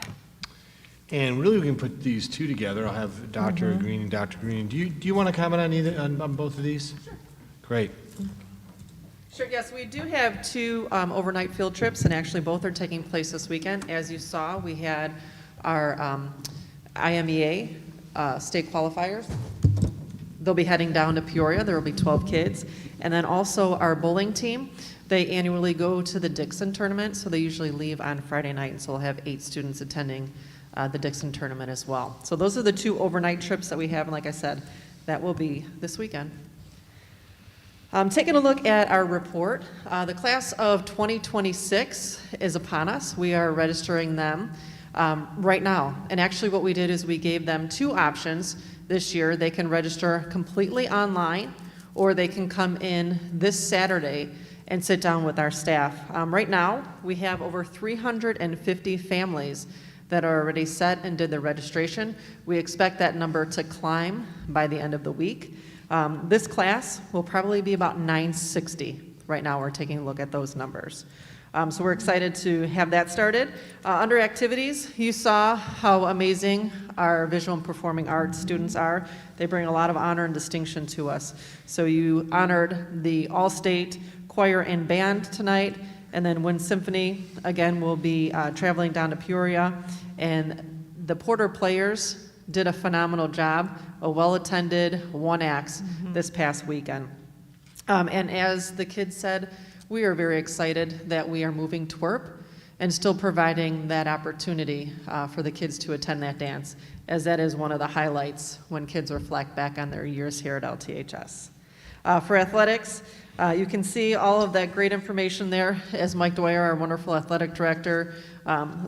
And really, we can put these two together. I'll have Dr. Green and Dr. Green. Do you want to comment on either, on both of these? Sure. Great. Sure, yes, we do have two overnight field trips, and actually both are taking place this weekend. As you saw, we had our IMEA state qualifiers. They'll be heading down to Peoria. There will be 12 kids. And then also our bowling team, they annually go to the Dixon tournament, so they usually leave on Friday night, and so we'll have 8 students attending the Dixon tournament as well. So those are the two overnight trips that we have, and like I said, that will be this weekend. Taking a look at our report, the class of 2026 is upon us. We are registering them right now. And actually what we did is we gave them 2 options this year. They can register completely online, or they can come in this Saturday and sit down with our staff. Right now, we have over 350 families that are already set and did the registration. We expect that number to climb by the end of the week. This class will probably be about 960. Right now, we're taking a look at those numbers. So we're excited to have that started. Under activities, you saw how amazing our visual and performing arts students are. They bring a lot of honor and distinction to us. So you honored the All-State Choir and Band tonight, and then Wind Symphony, again, will be traveling down to Peoria. And the Porter Players did a phenomenal job, a well-attended 1 act this past weekend. And as the kids said, we are very excited that we are moving twerp and still providing that opportunity for the kids to attend that dance, as that is one of the highlights when kids reflect back on their years here at LTHS. For athletics, you can see all of that great information there as Mike Dwyer, our wonderful athletic director,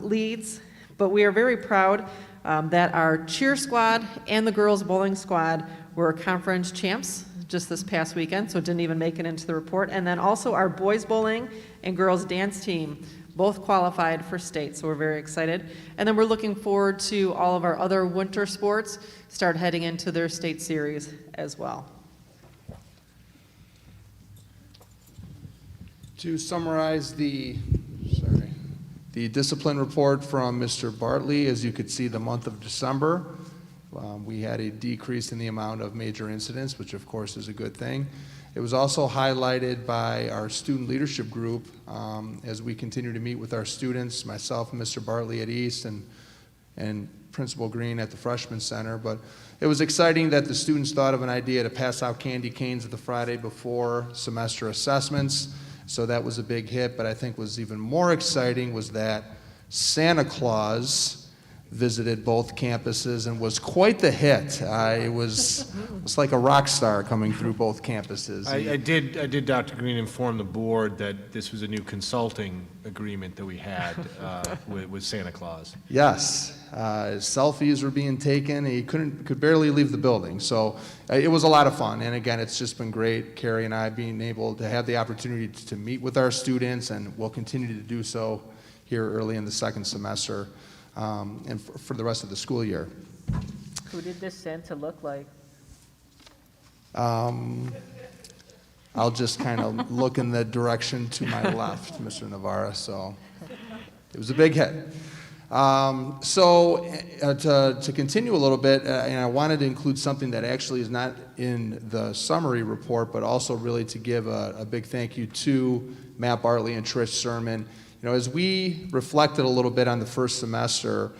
leads. But we are very proud that our cheer squad and the girls bowling squad were conference champs just this past weekend, so it didn't even make it into the report. And then also our boys bowling and girls dance team both qualified for state, so we're very excited. And then we're looking forward to all of our other winter sports start heading into their state series as well. To summarize the discipline report from Mr. Bartley, as you could see, the month of December, we had a decrease in the amount of major incidents, which of course is a good thing. It was also highlighted by our student leadership group as we continue to meet with our students, myself and Mr. Bartley at East and Principal Green at the Freshman Center. But it was exciting that the students thought of an idea to pass out candy canes the Friday before semester assessments. So that was a big hit, but I think was even more exciting was that Santa Claus visited both campuses and was quite the hit. It was like a rock star coming through both campuses. I did, Dr. Green, inform the board that this was a new consulting agreement that we had with Santa Claus. Yes, selfies were being taken. He could barely leave the building. So it was a lot of fun. And again, it's just been great, Carrie and I being able to have the opportunity to meet with our students, and we'll continue to do so here early in the second semester. And for the rest of the school year. Who did this Santa look like? I'll just kind of look in the direction to my left, Mr. Navarra, so it was a big hit. To continue a little bit, and I wanted to include something that actually is not in the summary report, but also really to give a big thank you to Matt Bartley and Trish Sermon. You know, as we reflected a little bit on the first semester,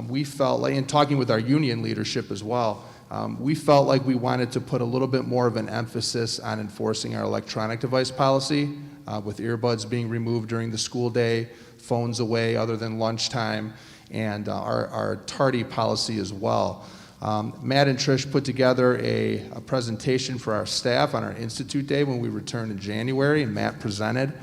we felt like, in talking with our union leadership as well, we felt like we wanted to put a little bit more of an emphasis on enforcing our electronic device policy, with earbuds being removed during the school day, phones away other than lunchtime, and our tardy policy as well. Matt and Trish put together a presentation for our staff on our Institute Day when we returned in January, and Matt presented.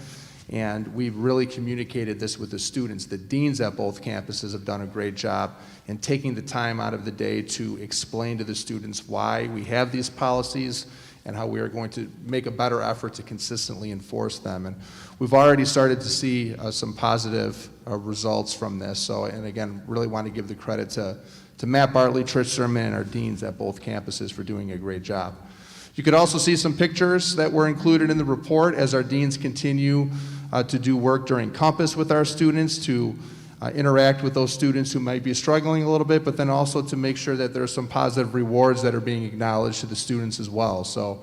And we've really communicated this with the students. The deans at both campuses have done a great job in taking the time out of the day to explain to the students why we have these policies and how we are going to make a better effort to consistently enforce them. And we've already started to see some positive results from this. So, and again, really want to give the credit to Matt Bartley, Trish Sermon, and our deans at both campuses for doing a great job. You could also see some pictures that were included in the report as our deans continue to do work during Compass with our students, to interact with those students who might be struggling a little bit, but then also to make sure that there's some positive rewards that are being acknowledged to the students as well. So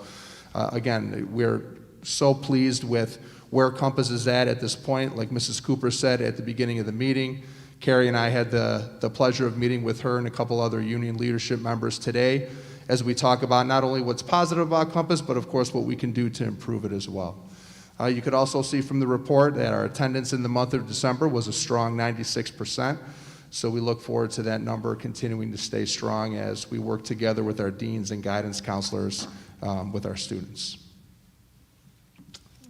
again, we're so pleased with where Compass is at this point. Like Mrs. Cooper said at the beginning of the meeting, Carrie and I had the pleasure of meeting with her and a couple other union leadership members today as we talk about not only what's positive about Compass, but of course what we can do to improve it as well. You could also see from the report that our attendance in the month of December was a strong 96%. So we look forward to that number continuing to stay strong as we work together with our deans and guidance counselors with our students.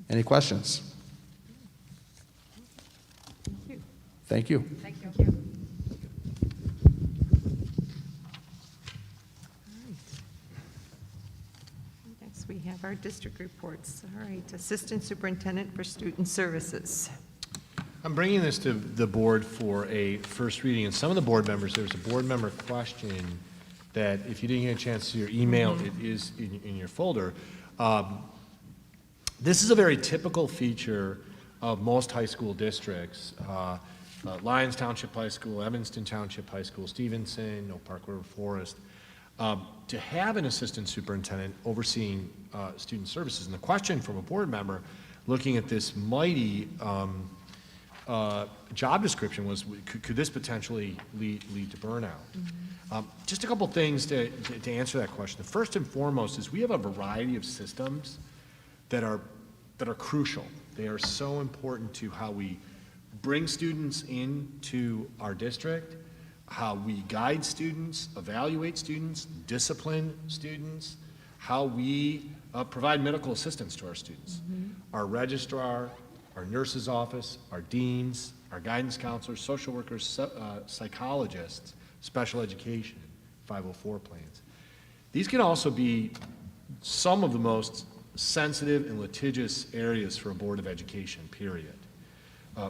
Any questions? Thank you. Thank you. Next, we have our district reports. All right, Assistant Superintendent for Student Services. I'm bringing this to the board for a first reading, and some of the board members, there's a board member question that if you didn't get a chance to see your email, it is in your folder. This is a very typical feature of most high school districts. Lyons Township High School, Evanston Township High School, Stevenson, Oak Park River Forest, to have an assistant superintendent overseeing student services. And the question from a board member looking at this mighty job description was, could this potentially lead to burnout? Just a couple things to answer that question. The first and foremost is we have a variety of systems that are crucial. They are so important to how we bring students into our district, how we guide students, evaluate students, discipline students, how we provide medical assistance to our students. Our registrar, our nurse's office, our deans, our guidance counselors, social workers, psychologists, special education, 504 plans. These can also be some of the most sensitive and litigious areas for a Board of Education, period.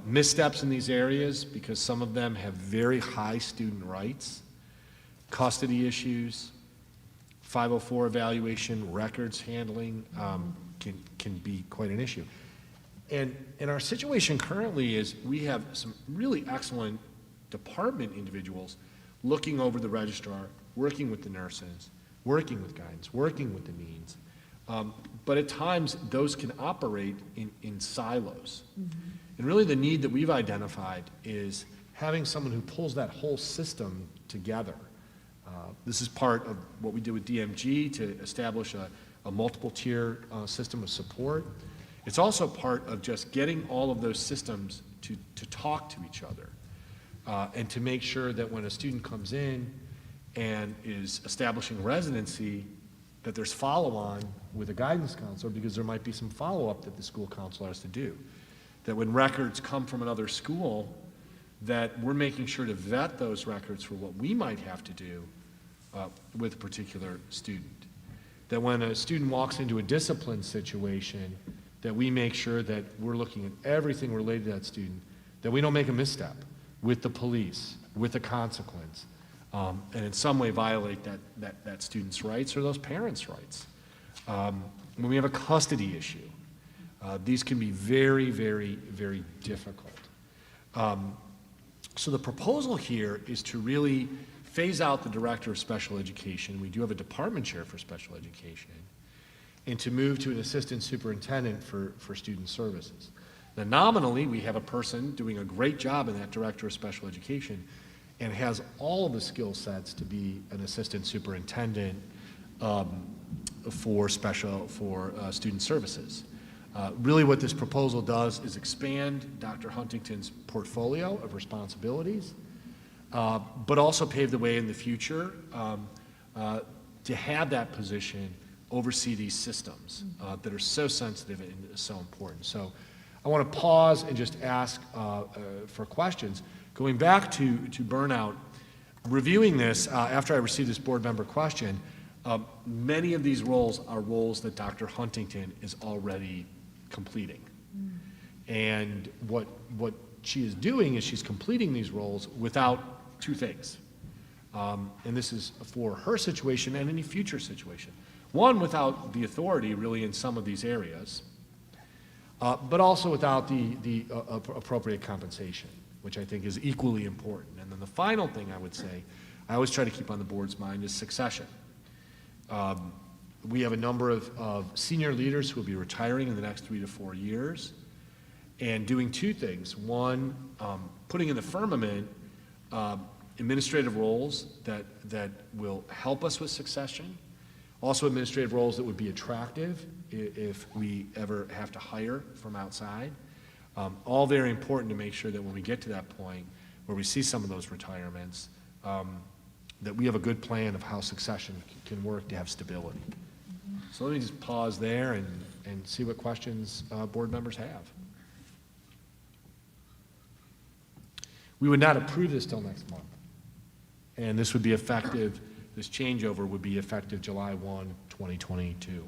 Missteps in these areas, because some of them have very high student rights, custody issues, 504 evaluation, records handling can be quite an issue. And our situation currently is we have some really excellent department individuals looking over the registrar, working with the nurses, working with guidance, working with the deans. But at times, those can operate in silos. And really the need that we've identified is having someone who pulls that whole system together. This is part of what we did with DMG to establish a multiple tier system of support. It's also part of just getting all of those systems to talk to each other and to make sure that when a student comes in and is establishing residency, that there's follow-on with a guidance counselor, because there might be some follow-up that the school counselor has to do. That when records come from another school, that we're making sure to vet those records for what we might have to do with a particular student. That when a student walks into a discipline situation, that we make sure that we're looking at everything related to that student, that we don't make a misstep with the police, with a consequence, and in some way violate that student's rights or those parents' rights. When we have a custody issue, these can be very, very, very difficult. So the proposal here is to really phase out the director of special education. We do have a department chair for special education, and to move to an assistant superintendent for student services. Now, nominally, we have a person doing a great job in that director of special education and has all of the skill sets to be an assistant superintendent for student services. Really what this proposal does is expand Dr. Huntington's portfolio of responsibilities, but also pave the way in the future to have that position oversee these systems that are so sensitive and so important. So I I want to pause and just ask for questions. Going back to burnout, reviewing this, after I received this board member question, many of these roles are roles that Dr. Huntington is already completing. And what she is doing is she's completing these roles without two things. And this is for her situation and any future situation. One, without the authority really in some of these areas, but also without the appropriate compensation, which I think is equally important. And then the final thing I would say, I always try to keep on the board's mind, is succession. We have a number of senior leaders who will be retiring in the next 3 to 4 years and doing two things. One, putting in the firmament administrative roles that will help us with succession. Also administrative roles that would be attractive if we ever have to hire from outside. All very important to make sure that when we get to that point where we see some of those retirements, that we have a good plan of how succession can work to have stability. So let me just pause there and see what questions board members have. We would not approve this till next month. And this would be effective, this changeover would be effective July 1, 2022.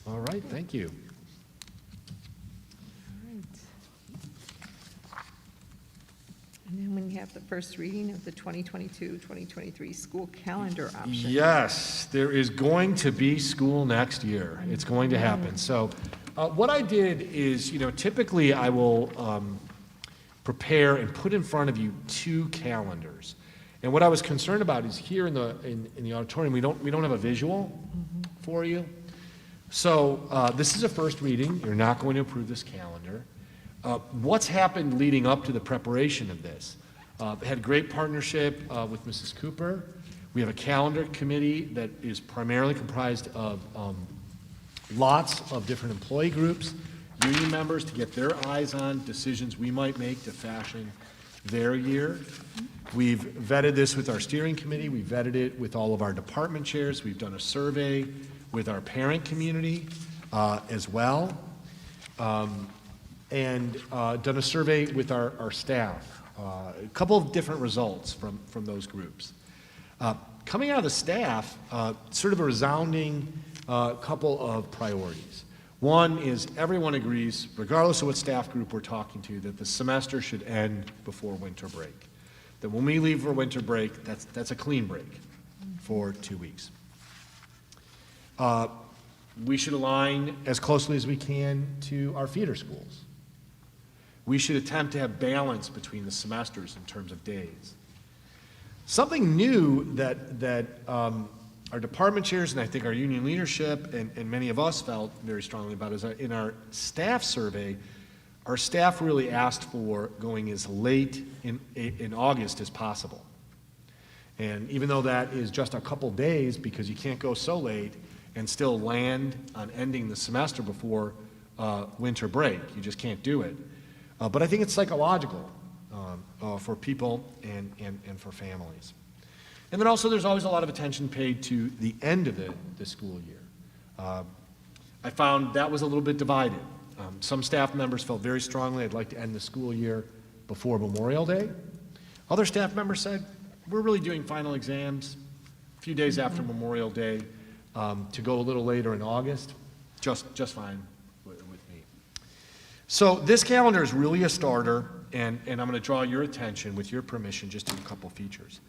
All right, thank you. And then when you have the first reading of the 2022-2023 school calendar option. Yes, there is going to be school next year. It's going to happen. So what I did is, typically I will prepare and put in front of you two calendars. And what I was concerned about is here in the auditorium, we don't have a visual for you. So this is a first reading. You're not going to approve this calendar. What's happened leading up to the preparation of this? Had great partnership with Mrs. Cooper. We have a calendar committee that is primarily comprised of lots of different employee groups, union members, to get their eyes on decisions we might make to fashion their year. We've vetted this with our steering committee. We've vetted it with all of our department chairs. We've done a survey with our parent community as well. And done a survey with our staff. A couple of different results from those groups. Coming out of the staff, sort of a resounding couple of priorities. One is everyone agrees, regardless of what staff group we're talking to, that the semester should end before winter break. That when we leave for winter break, that's a clean break for 2 weeks. We should align as closely as we can to our feeder schools. We should attempt to have balance between the semesters in terms of days. Something new that our department chairs and I think our union leadership and many of us felt very strongly about is in our staff survey, our staff really asked for going as late in August as possible. And even though that is just a couple days, because you can't go so late and still land on ending the semester before winter break, you just can't do it. But I think it's psychological for people and for families. And then also there's always a lot of attention paid to the end of the school year. I found that was a little bit divided. Some staff members felt very strongly I'd like to end the school year before Memorial Day. Other staff members said, we're really doing final exams a few days after Memorial Day. To go a little later in August, just fine with me. So this calendar is really a starter, and I'm going to draw your attention, with your permission, just to a couple features.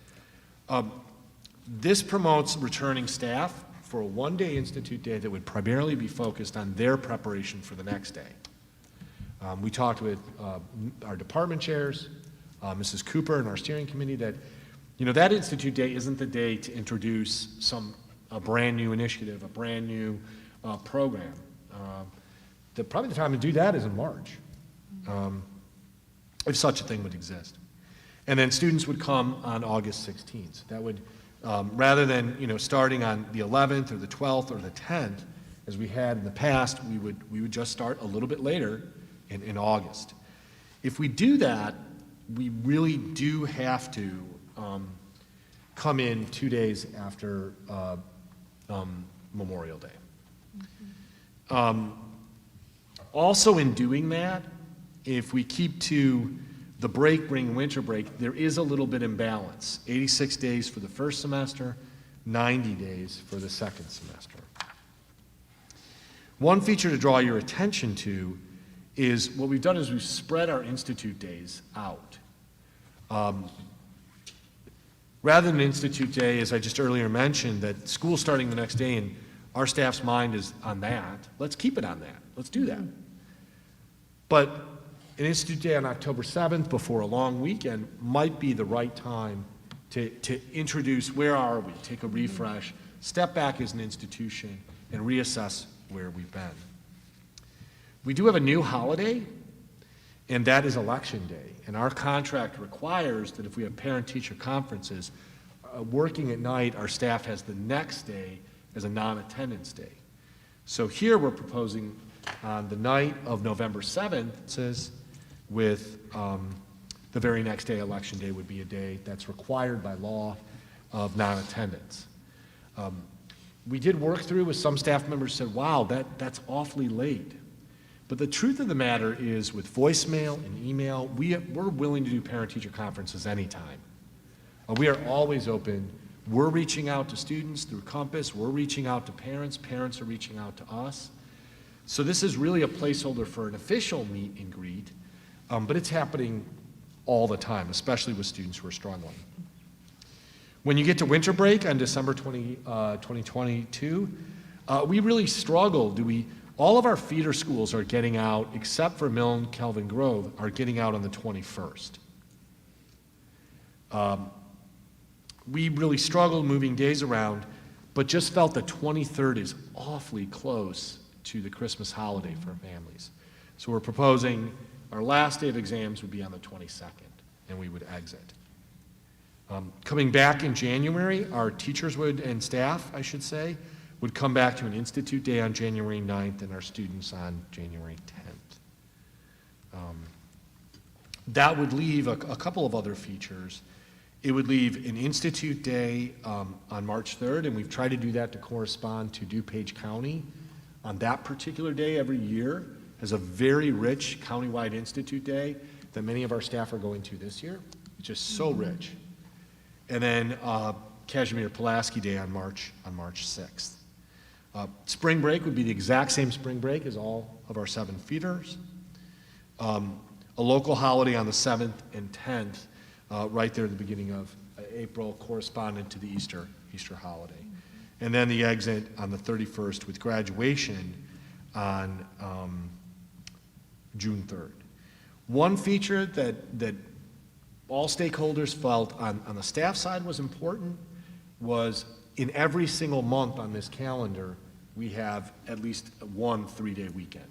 This promotes returning staff for a one-day institute day that would primarily be focused on their preparation for the next day. We talked with our department chairs, Mrs. Cooper and our steering committee, that that institute day isn't the day to introduce a brand new initiative, a brand new program. Probably the time to do that is in March, if such a thing would exist. And then students would come on August 16th. That would, rather than starting on the 11th or the 12th or the 10th, as we had in the past, we would just start a little bit later in August. If we do that, we really do have to come in 2 days after Memorial Day. Also in doing that, if we keep to the break bringing winter break, there is a little bit imbalance. 86 days for the first semester, 90 days for the second semester. One feature to draw your attention to is what we've done is we've spread our institute days out. Rather than institute day, as I just earlier mentioned, that school's starting the next day and our staff's mind is on that, let's keep it on that. Let's do that. But an institute day on October 7th before a long weekend might be the right time to introduce where are we, take a refresh, step back as an institution, and reassess where we've been. We do have a new holiday, and that is Election Day. And our contract requires that if we have parent-teacher conferences, working at night, our staff has the next day as a non-attendance day. So here we're proposing on the night of November 7th, with the very next day, Election Day, would be a day that's required by law of non-attendance. We did work through with some staff members said, wow, that's awfully late. But the truth of the matter is with voicemail and email, we're willing to do parent-teacher conferences anytime. We are always open. We're reaching out to students through Compass. We're reaching out to parents. Parents are reaching out to us. So this is really a placeholder for an official meet and greet, but it's happening all the time, especially with students who are struggling. When you get to winter break on December 2022, we really struggle. All of our feeder schools are getting out, except for Milne, Kelvin Grove, are getting out on the 21st. We really struggled moving days around, but just felt the 23rd is awfully close to the Christmas holiday for families. So we're proposing our last day of exams would be on the 22nd, and we would exit. Coming back in January, our teachers would, and staff, I should say, would come back to an institute day on January 9th and our students on January 10th. That would leave a couple of other features. It would leave an institute day on March 3rd, and we've tried to do that to correspond to DuPage County. On that particular day every year has a very rich countywide institute day that many of our staff are going to this year. It's just so rich. And then Kazimierz Pulaski Day on March 6th. Spring break would be the exact same spring break as all of our 7 feeders. A local holiday on the 7th and 10th, right there at the beginning of April, correspondent to the Easter holiday. And then the exit on the 31st with graduation on June 3rd. One feature that all stakeholders felt on the staff side was important was in every single month on this calendar, we have at least one 3-day weekend.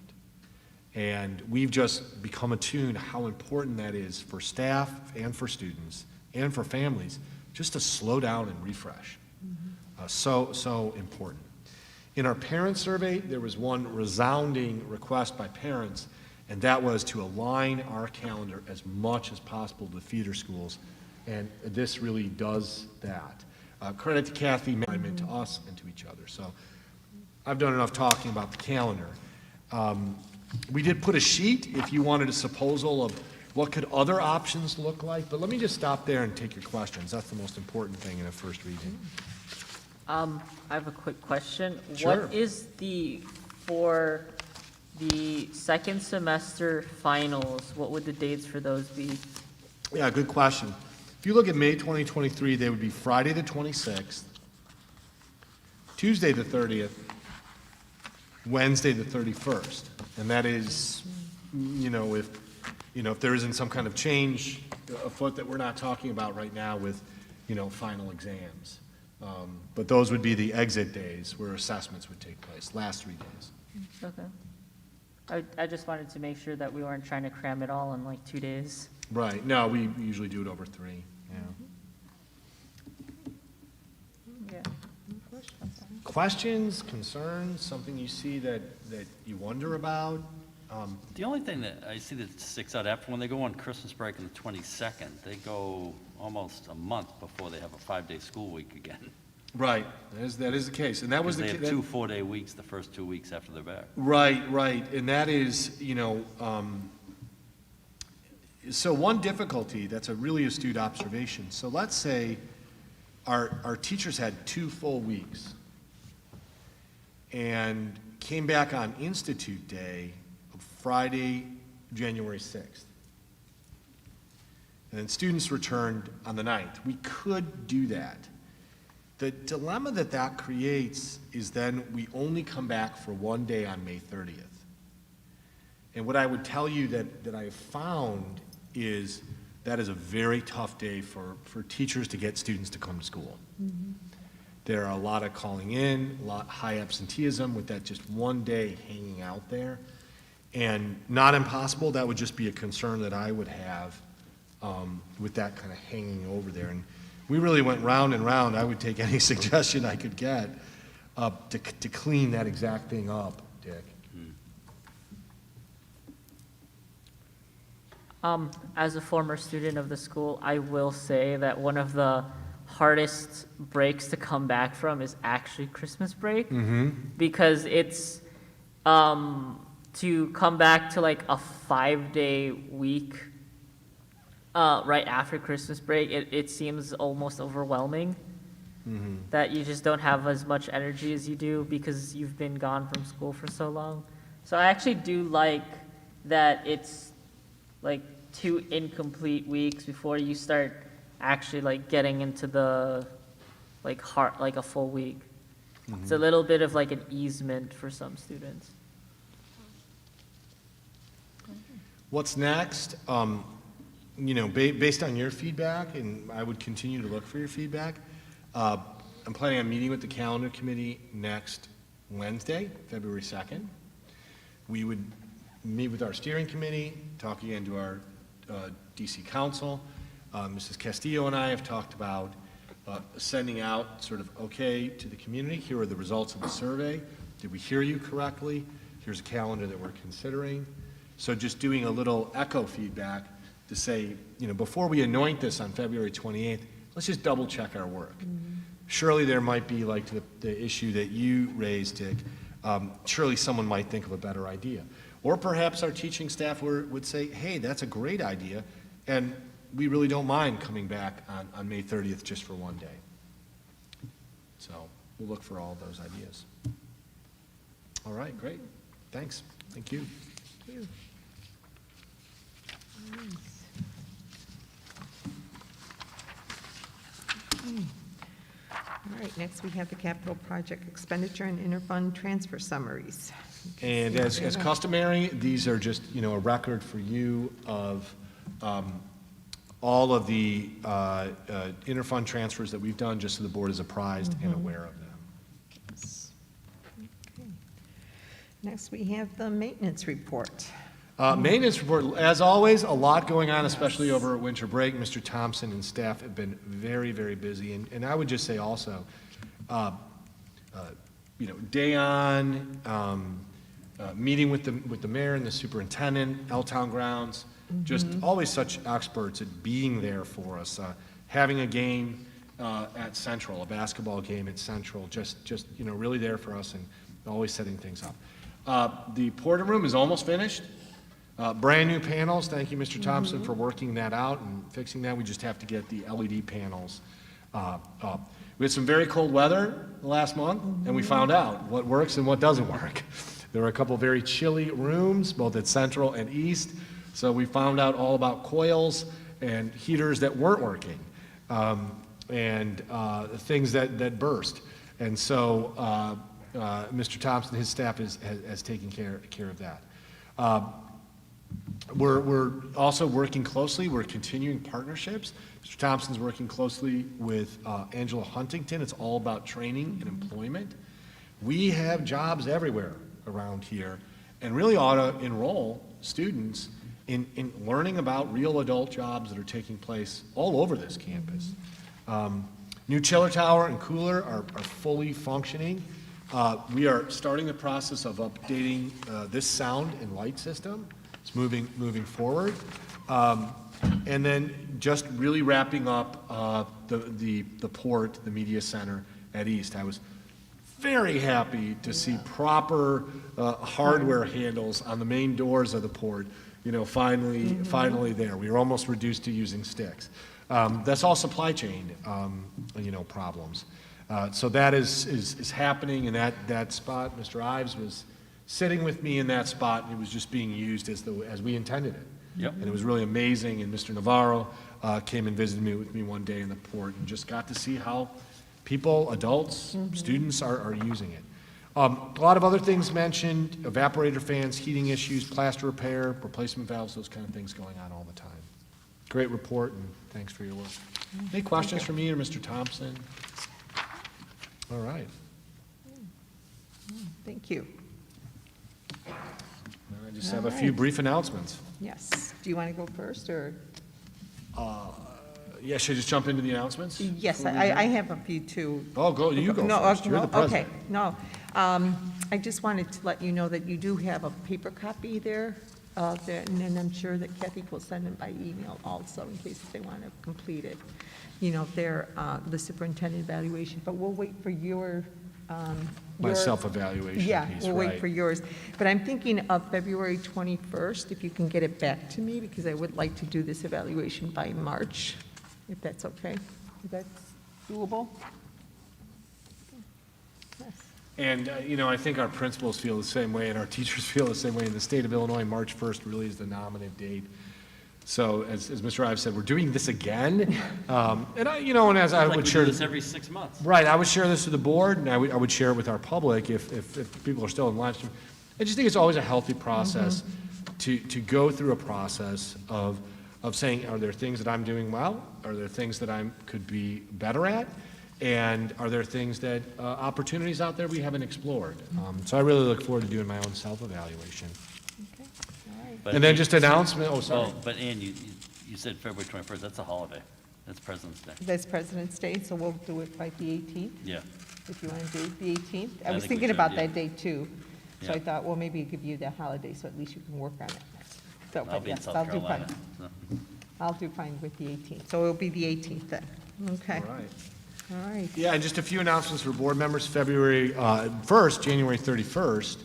And we've just become attuned how important that is for staff and for students and for families just to slow down and refresh. So important. In our parent survey, there was one resounding request by parents, and that was to align our calendar as much as possible to the feeder schools, and this really does that. Credit to Kathy, alignment to us and to each other. So I've done enough talking about the calendar. We did put a sheet if you wanted a supposal of what could other options look like, but let me just stop there and take your questions. That's the most important thing in a first reading. I have a quick question. Sure. What is for the second semester finals, what would the dates for those be? Yeah, good question. If you look at May 2023, they would be Friday the 26th, Tuesday the 30th, Wednesday the 31st. And that is, if there isn't some kind of change afoot that we're not talking about right now with, final exams. But those would be the exit days where assessments would take place, last 3 days. Okay. I just wanted to make sure that we weren't trying to cram it all in like 2 days. Right. No, we usually do it over 3. Yeah. Questions, concerns, something you see that you wonder about? The only thing that I see that sticks out after when they go on Christmas break on the 22nd, they go almost a month before they have a 5-day school week again. Right, that is the case, and that was Because the. they have 2 4-day weeks the first 2 weeks after they're back. Right, and that is, so one difficulty, that's a really astute observation. So let's say our teachers had 2 full weeks and came back on Institute Day, Friday, January 6th. And then students returned on the 9th. We could do that. The dilemma that creates is then we only come back for 1 day on May 30th. And what I would tell you that I have found is that is a very tough day for teachers to get students to come to school. There are a lot of calling in, a lot high absenteeism with that just 1 day hanging out there. And not impossible, that would just be a concern that I would have with that kind of hanging over there. And we really went round and round. I would take any suggestion I could get to clean that exact thing up, Dick. As a former student of the school, I will say that one of the hardest breaks to come back from is actually Christmas break, because it's to come back to like a 5-day week right after Christmas break. It seems almost overwhelming that you just don't have as much energy as you do because you've been gone from school for so long. So I actually do like that it's like 2 incomplete weeks before you start actually like getting into the like a full week. It's a little bit of like an easement for some students. What's next? Based on your feedback, and I would continue to look for your feedback, I'm planning on meeting with the calendar committee next Wednesday, February 2nd. We would meet with our steering committee, talk again to our DC council. Mrs. Castillo and I have talked about sending out sort of okay to the community. Here are the results of the survey. Did we hear you correctly? Here's a calendar that we're considering. So just doing a little echo feedback to say, before we anoint this on February 28th, let's just double check our work. Surely there might be like the issue that you raised, Dick. Surely someone might think of a better idea. Or perhaps our teaching staff would say, hey, that's a great idea, and we really don't mind coming back on May 30th just for 1 day. So we'll look for all of those ideas. All right, great. Thanks. Thank you. Thank you. Okay. All right, next we have the capital project expenditure and interfund transfer summaries. And as customary, these are just, a record for you of all of the interfund transfers that we've done, just so the board is apprised and aware of them. Yes. Okay. Next, we have the maintenance report. Maintenance report, as always, a lot going on, especially over winter break. Mr. Thompson and staff have been very, very busy. And I would just say also, day on, meeting with the mayor and the superintendent, L-Town grounds, just always such experts at being there for us. Having a game at Central, a basketball game at Central, just really there for us and always setting things up. The Porter room is almost finished. Brand new panels. Thank you, Mr. Thompson, for working that out and fixing that. We just have to get the LED panels up. We had some very cold weather the last month, and we found out what works and what doesn't work. There were a couple very chilly rooms, both at Central and East, so we found out all about coils and heaters that weren't working, and things that burst. And so Mr. Thompson and his staff has taken care of that. We're also working closely. We're continuing partnerships. Mr. Thompson's working closely with Angela Huntington. It's all about training and employment. We have jobs everywhere around here and really ought to enroll students in learning about real adult jobs that are taking place all over this campus. New chiller tower and cooler are fully functioning. We are starting the process of updating this sound and light system. It's moving forward. And then just really wrapping up the port, the media center, at East. I was very happy to see proper hardware handles on the main doors of the port, finally there. We were almost reduced to using sticks. That's all supply chain, problems. So that is happening in that spot. Mr. Ives was sitting with me in that spot, and it was just being used as we intended it. Yep. And it was really amazing, and Mr. Navarro came and visited me with me one day in the port and just got to see how people, adults, students are using it. A lot of other things mentioned, evaporator fans, heating issues, plaster repair, replacement valves, those kind of things going on all the time. Great report, and thanks for your work. Any questions for me or Mr. Thompson? All right. Thank you. I just have a few brief announcements. Yes. Do you want to go first, or? Yeah, should I just jump into the announcements? Yes, I have a few too. Oh, you go No, first. You're the okay, president. no. I just wanted to let you know that you do have a paper copy there, and then I'm sure that Kathy will send it by email also in case they want to complete it. They're the superintendent evaluation, but we'll wait for your. My self-evaluation piece, Yeah, we'll wait right. for yours. But I'm thinking of February 21st, if you can get it back to me, because I would like to do this evaluation by March, if that's okay. If that's doable? Yes. And, I think our principals feel the same way, and our teachers feel the same way. In the state of Illinois, March 1st really is the nominative date. So, as Mr. Ives said, we're doing this again. And and as I Like would we share do this every 6 months. Right, I would share this with the board, and I would share it with our public if people are still in live stream. I just think it's always a healthy process to go through a process of saying, are there things that I'm doing well? Are there things that I could be better at? And are there things that, opportunities out there we haven't explored? So I really look forward to doing my own self-evaluation. But And then Ann- just announcement, oh, sorry. Well, but Ann, you said February 21st, that's a holiday. That's President's Day. That's President's Day, so we'll do it by the 18th, Yeah. if you want to do it the 18th. I I was think we thinking should, about yeah. that day too, so I Yeah. thought, well, maybe give you the holiday, so at least you can work on it. So, I'll but be in yes, South I'll do Carolina. fine. so. I'll do fine with the 18th, so it'll be the 18th then. Okay, All right. all right. Yeah, and just a few announcements for board members. February 1st, January 31st,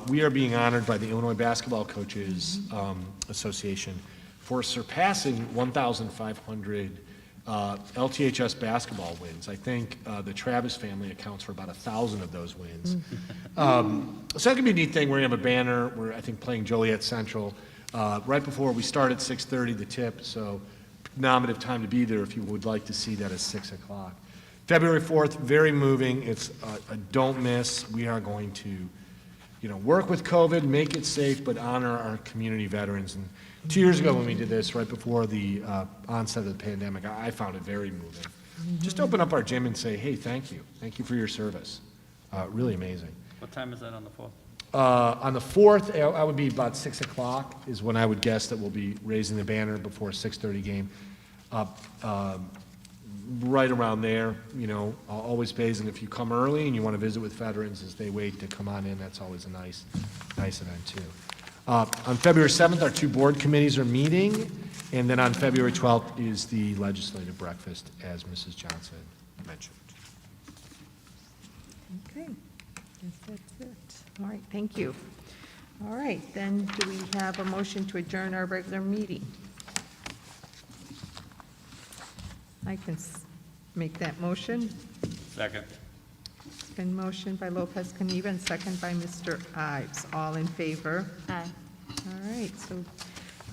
we are being honored by the Illinois Basketball Coaches Association for surpassing 1,500 LTHS basketball wins. I think the Travis family accounts for about 1,000 of those wins. So that could be a neat thing. We're going to have a banner. We're, I think, playing Joliet Central right before we start at 6:30, the tip. So nominative time to be there if you would like to see that at 6 o'clock. February 4th, very moving. It's a don't miss. We are going to work with COVID, make it safe, but honor our community veterans. And 2 years ago when we did this, right before the onset of the pandemic, I found it very moving. Just open up our gym and say, hey, thank you. Thank you for your service. Really amazing. What time is that on the 4th? On the 4th, I would be about 6 o'clock is when I would guess that we'll be raising the banner before a 6:30 game. Right around there, always pays, and if you come early and you want to visit with veterans as they wait to come on in, that's always a nice event too. On February 7th, our two board committees are meeting, and then on February 12th is the legislative breakfast, as Mrs. Johnson mentioned. Okay, guess that's it. All right, thank you. All right, then do we have a motion to adjourn our regular meeting? I can make that motion. Second. It's been motioned by Lopez Caniva and second by Mr. Ives. All in favor? Aye. All right, so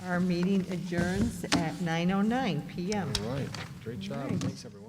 our meeting adjourns at 9:09 PM. All right, great job. All right. Thanks, everyone.